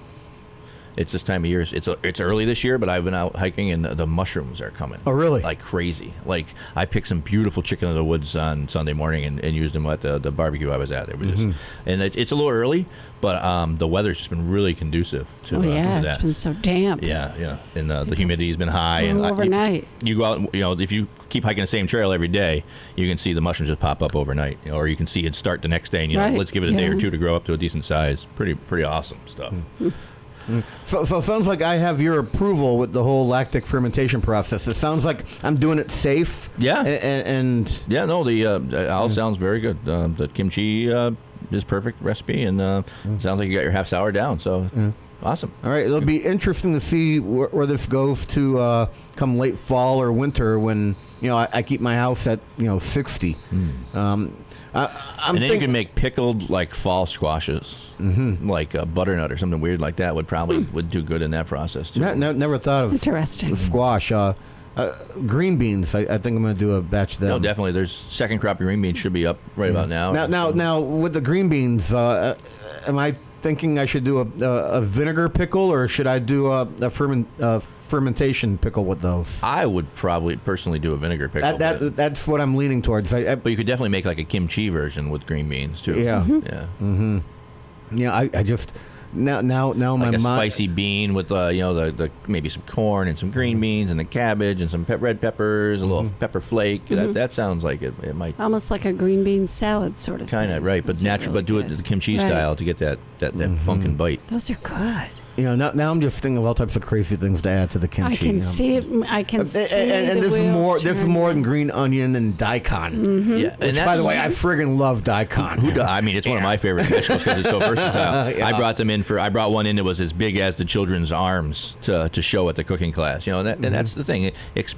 It's this time of year. It's early this year, but I've been out hiking and the mushrooms are coming. Oh, really? Like crazy. Like I picked some beautiful chicken in the woods on Sunday morning and used them at the barbecue I was at. It was just, and it's a little early, but the weather's just been really conducive to, to that. It's been so damp. Yeah, and the humidity's been high. And overnight. You go out, if you keep hiking the same trail every day, you can see the mushrooms just pop up overnight, or you can see it start the next day, and let's give it a day or two to grow up to a decent size. Pretty awesome stuff. So it sounds like I have your approval with the whole lactic fermentation process. It sounds like I'm doing it safe. Yeah. And yeah, no, the all sounds very good. The kimchi is perfect recipe, and sounds like you got your half sour down. So awesome. All right, it'll be interesting to see where this goes to come late fall or winter when I keep my house at 60. And then you can make pickled like fall squashes, like a butternut or something weird like that would do good in that process too. Never thought of interesting squash. Green beans. I think I'm going to do a batch of them. No, definitely. There's second crop green beans should be up right about now. Now with the green beans, am I thinking I should do a vinegar pickle, or should I do a fermentation pickle with those? I would probably personally do a vinegar pickle. That's what I'm leaning towards. But you could definitely make like a kimchi version with green beans too. Yeah. Yeah. I just now like my a mind, spicy bean with the maybe some corn and some green beans and the cabbage and some red peppers, a little pepper flake. That sounds like it might almost like a green bean salad sort of kind of right, but natural, but do it the kimchi style to get that funkin' bite. Those are good. Now I'm just thinking of all types of crazy things to add to the kimchi. I can see it. I can see and the this is more than green onion and daikon. Yeah, which, by the way, I friggin' love daikon. I mean, it's one of my favorite vegetables because it's so versatile. I brought them in I brought one in that was as big as the children's arms to show at the cooking class. And that's the thing. That's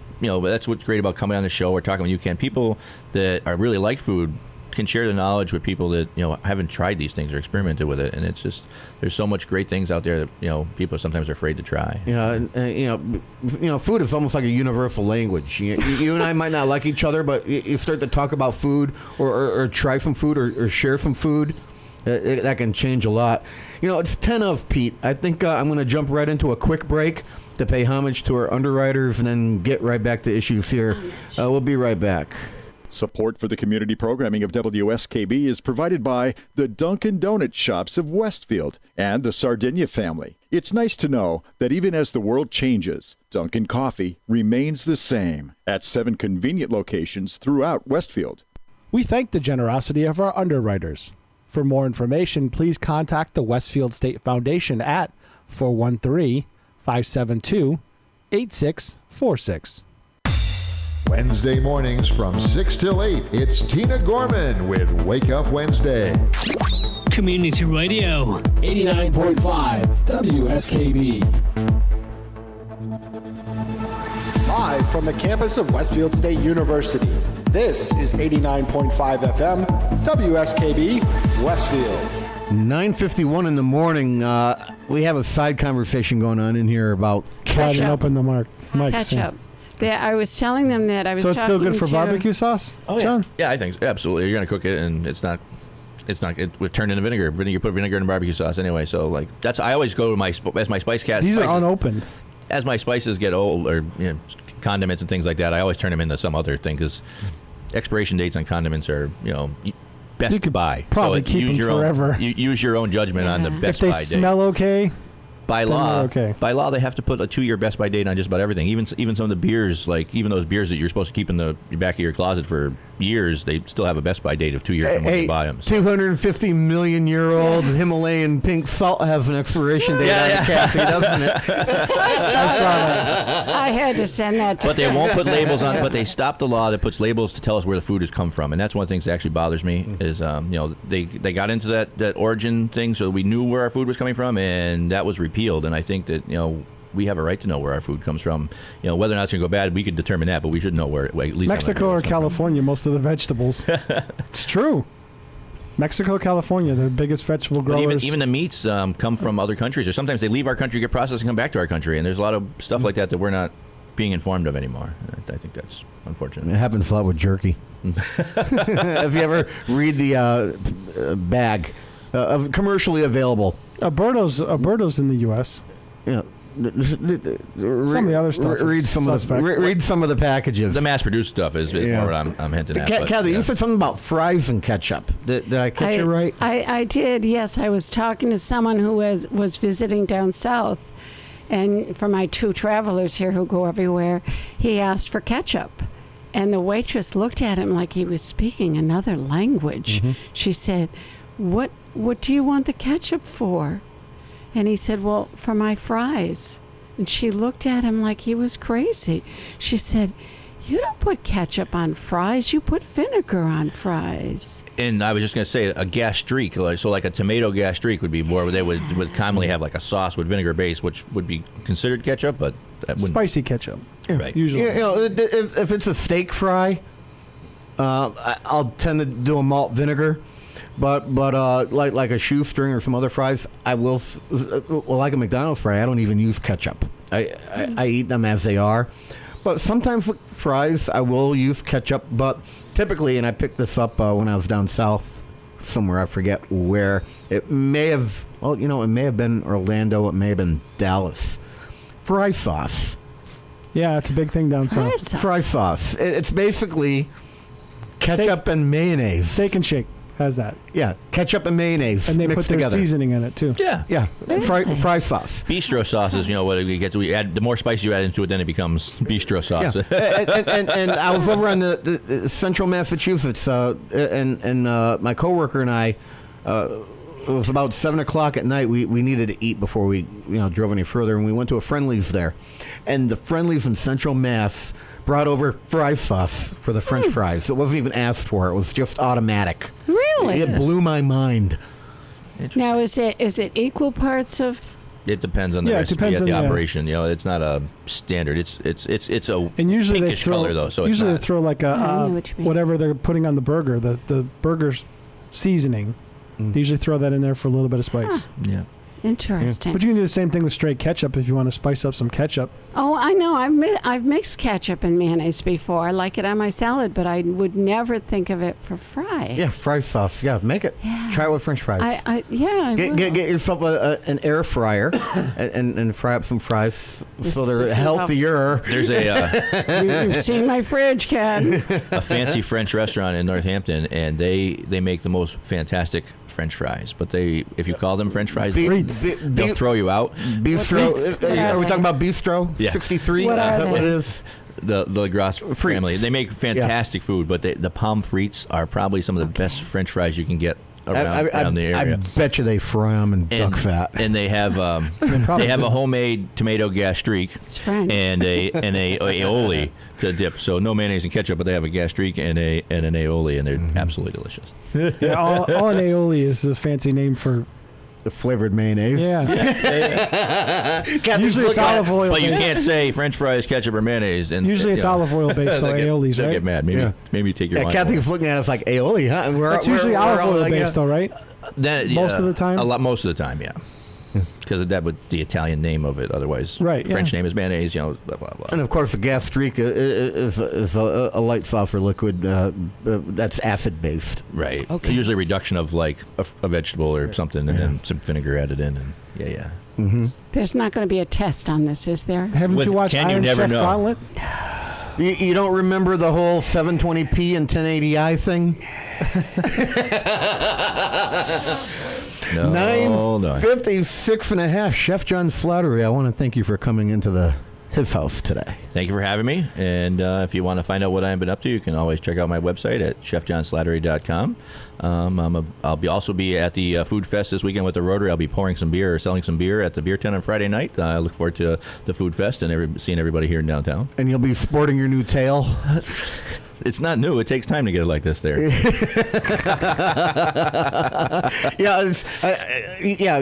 what's great about coming on the show. We're talking with you, Ken. People that are really like food can share the knowledge with people that haven't tried these things or experimented with it, and it's just there's so much great things out there that people sometimes are afraid to try. Food is almost like a universal language. You and I might not like each other, but you start to talk about food or try some food or share some food. That can change a lot. It's 10 of Pete. I think I'm going to jump right into a quick break to pay homage to our underwriters and then get right back to issues here. We'll be right back. Support for the community programming of WSKB is provided by the Dunkin' Donut Shops of Westfield and the Sardinia family. It's nice to know that even as the world changes, Dunkin' Coffee remains the same at 7 convenient locations throughout Westfield. We thank the generosity of our underwriters. For more information, please contact the Westfield State Foundation at 413-572-8646. Wednesday mornings from 6 till 8, it's Tina Gorman with Wake Up Wednesday. Community Radio. 89.5 WSKB. Live from the campus of Westfield State University, this is 89.5 FM WSKB Westfield. 9:51 in the morning. We have a side conversation going on in here about ketchup. Open the mic. Ketchup. I was telling them that I was. So it's still good for to barbecue sauce? Oh, yeah. John? Yeah, I think absolutely. You're gonna cook it, and it would turn into vinegar. You put vinegar in barbecue sauce anyway. So that's I always go to as my spice cat. These spices, are unopened. As my spices get old, or condiments and things like that, I always turn them into some other thing because expiration dates on condiments are best to buy. Probably so keep them forever. Use your own judgment on the best by date. If they smell okay. By law, they have to put a 2-year best by date on just about everything. Even some of the beers, even those beers that you're supposed to keep in the back of your closet for years, they still have a best by date of 2 years from when you buy them. 250 million year old Himalayan pink salt has an expiration date on it, Kathy, doesn't it? I saw that. I had to send that to But they won't put labels on. But they stopped the law that puts labels to tell us where the food has come from, and that's one of the things that actually bothers me. Is they got into that origin thing, so we knew where our food was coming from, and that was repealed. And I think that we have a right to know where our food comes from. Whether or not it's going to go bad, we could determine that, but we should know where at least Mexico or California, most of the vegetables. It's true. Mexico, California, the biggest vegetable growers. But even the meats come from other countries, or sometimes they leave our country, get processed, and come back to our country. And there's a lot of stuff like that we're not being informed of anymore. I think that's unfortunate. It happens a lot with jerky. Have you ever read the bag of commercially available? Alberto's in the U.S. Some of the other stuff. Read some of the packages. The mass-produced stuff is more what I'm hinting at. Kathy, you said something about fries and ketchup. Did I catch you right? I did. Yes, I was talking to someone who was visiting down south, and for my 2 travelers here who go everywhere, he asked for ketchup. And the waitress looked at him like he was speaking another language. Mm-hmm. She said, "What do you want the ketchup for?" And he said, "Well, for my fries." And she looked at him like he was crazy. She said, "You don't put ketchup on fries. You put vinegar on fries." And I was just going to say a gastrique. So like a tomato gastrique would be more, they would commonly have like a sauce with vinegar base, which would be considered ketchup, but that wouldn't. Spicy ketchup. Right. Usually. If it's a steak fry, I'll tend to do a malt vinegar. But like a shoestring or some other fries, I will. Well, like a McDonald's fry, I don't even use ketchup. I eat them as they are. But sometimes with fries, I will use ketchup. But typically, and I picked this up when I was down south somewhere, I forget where. It may have. Well, it may have been Orlando. It may have been Dallas. Fry sauce. Yeah, it's a big thing down south. Fry sauce. It's basically ketchup and mayonnaise. Steak and Shake has that. Yeah, ketchup and mayonnaise and they mixed put their together. seasoning in it too. Yeah. Fry sauce. Bistro sauce is what it gets. We add the more spice you add into it, then it becomes bistro sauce. Yeah. and I was over on the central Massachusetts, and my coworker and I. It was about 7:00 at night. We needed to eat before we drove any further, and we went to a Friendly's there, and the Friendly's in Central Mass brought over fry sauce for the French fries. It wasn't even asked for; it was just automatic. Really? It blew my mind. Now, is it equal parts of? It depends on the recipe at the operation. It's not a standard. It's a and usually pinkish they throw, color though. So usually it's they throw like whatever they're putting on the burger, the burger's seasoning. They usually throw that in there for a little bit of spice. Huh. Yeah. Interesting. But you can do the same thing with straight ketchup if you want to spice up some ketchup. Oh, I know. I've mixed ketchup and mayonnaise before. I like it on my salad, but I would never think of it for fries. Yeah, fry sauce. Yeah, make it. Yeah. Try it with French fries. I get yourself an air fryer and fry up some fries so they're healthier. There's You've seen my fridge, Ken. a fancy French restaurant in Northampton, and they make the most fantastic French fries. But if you call them French fries, they'll throw you out. Bistro. Are we talking about Bistro? Yeah. 63? What are they? What it is? The Gras family. They make fantastic food, but the pommes frites are probably some of the best French fries you can get around the area. I bet you they fry them in duck fat. And they have a homemade tomato gastrique and a aioli to dip. So no mayonnaise and ketchup, but they have a gastrique and an aioli, and they're absolutely delicious. Yeah, all an aioli is a fancy name for the flavored mayonnaise. Yeah. Usually it's olive oil. But you can't say French fries, ketchup, or mayonnaise. And usually it's olive oil based on aiolis, right? They'll get mad. Maybe take your wine. Kathy's looking at us like aioli, huh? It's usually olive oil based, though, right? Most of the time. Most of the time, yeah. Because that would the Italian name of it. Otherwise, French name is mayonnaise. Blah blah blah. And of course, the gastrique is a light sauce or liquid that's acid based. Right. Okay. Usually a reduction of like a vegetable or something, and then some vinegar added in, and yeah. Mm-hmm. There's not going to be a test on this, is there? Haven't you watched Iron Chef Gauntlet? You don't remember the whole 720p and 1080i thing? No, 9:56.5. Chef John Slattery, I want to thank you for coming into his house today. Thank you for having me. And if you want to find out what I've been up to, you can always check out my website at chefjohnslattery.com. I'll also be at the Food Fest this weekend with the Rotary. I'll be pouring some beer or selling some beer at the beer tent on Friday night. I look forward to the Food Fest and seeing everybody here in downtown. And you'll be sporting your new tail. It's not new. It takes time to get it like this there.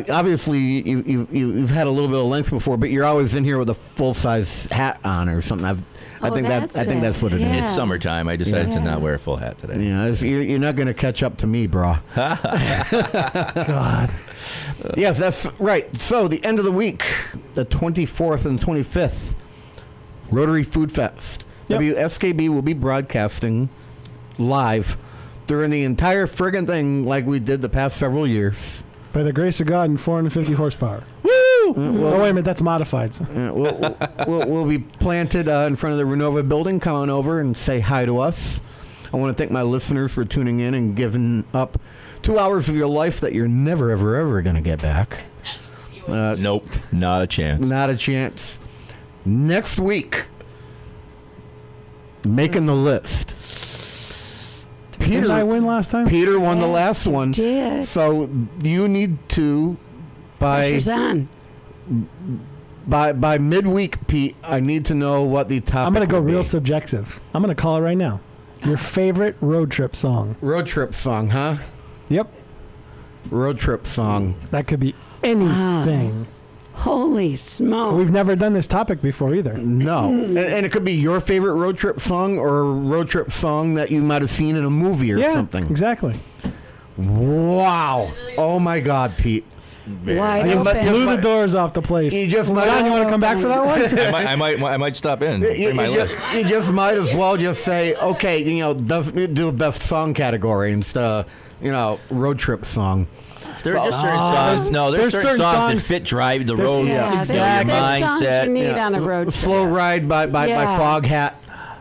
Obviously you've had a little bit of length before, but you're always in here with a full size hat on or something. I think that's what it is. It's summertime. I decided to not wear a full hat today. Yeah, you're not going to catch up to me, brah. God. Yes, that's right. So the end of the week, the 24th and 25th, Rotary Food Fest. Yep. WSKB will be broadcasting live during the entire friggin' thing like we did the past several years. By the grace of God and 450 horsepower. Woo! Oh, wait a minute, that's modified. So. We'll be planted in front of the Renova building. Come on over and say hi to us. I want to thank my listeners for tuning in and giving up 2 hours of your life that you're never, ever, ever going to get back. Nope, not a chance. Not a chance. Next week, making the list. Didn't I win last time? Peter won the last one. Did. So you need to, Pressure's on. by midweek, Pete, I need to know what the topic I'm going to go will real be. subjective. I'm going to call it right now. Your favorite road trip song. Road trip song, huh? Yep. Road trip song. That could be anything. Holy smokes. We've never done this topic before either. No. And it could be your favorite road trip song or a road trip song that you might have seen in a movie or something. Exactly. Wow. Oh, my God, Pete. Wide I just open. blew the doors off the place. You just John, you want to come back for that one? I might stop in. You my list. just might as well just say, okay, do a best song category instead of, road trip song. There are just certain songs. No, there's certain songs that fit drive the road. Yeah, Exactly. there's songs Mindset. you need on a road trip. Slow Ride by Foghat.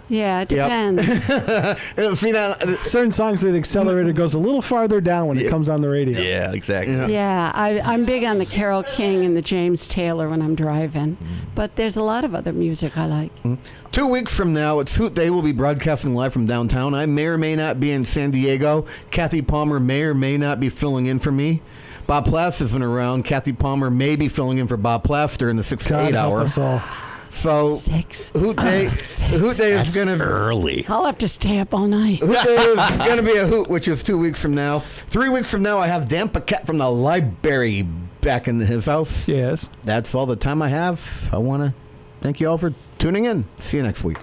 Yeah, it depends. See that? Certain songs where the accelerator goes a little farther down when it comes on the radio. Yeah, exactly. Yeah, I'm big on the Carole King and the James Taylor when I'm driving. But there's a lot of other music I like. 2 weeks from now, it's Hoot Day. We'll be broadcasting live from downtown. I may or may not be in San Diego. Kathy Palmer may or may not be filling in for me. Bob Plass isn't around. Kathy Palmer may be filling in for Bob Plass during the 6 to 8 hour. Us all. So Hoot Day is going to early. I'll have to stay up all night. Hoot Day is going to be a hoot, which is 2 weeks from now. 3 weeks from now, I have Dan Paquette from the library back in his house. Yes. That's all the time I have. I want to thank you all for tuning in. See you next week.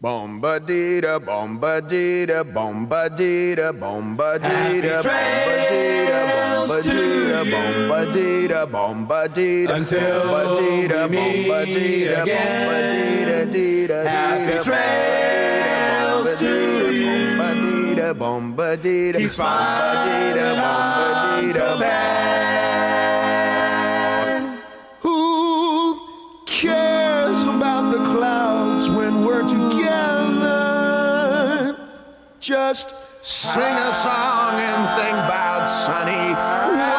Bombadita, bombadita, bombadita, bombadita, bombadita, bombadita, bombadita, until we meet again. Happy trails to you. Bombadita, bombadita, keep smiling on the van. Who cares about the clouds when we're together? Just sing a song and think about sunny weather.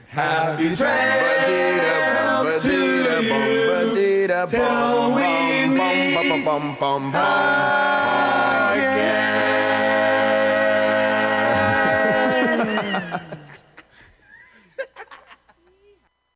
Happy trails to you till we meet again.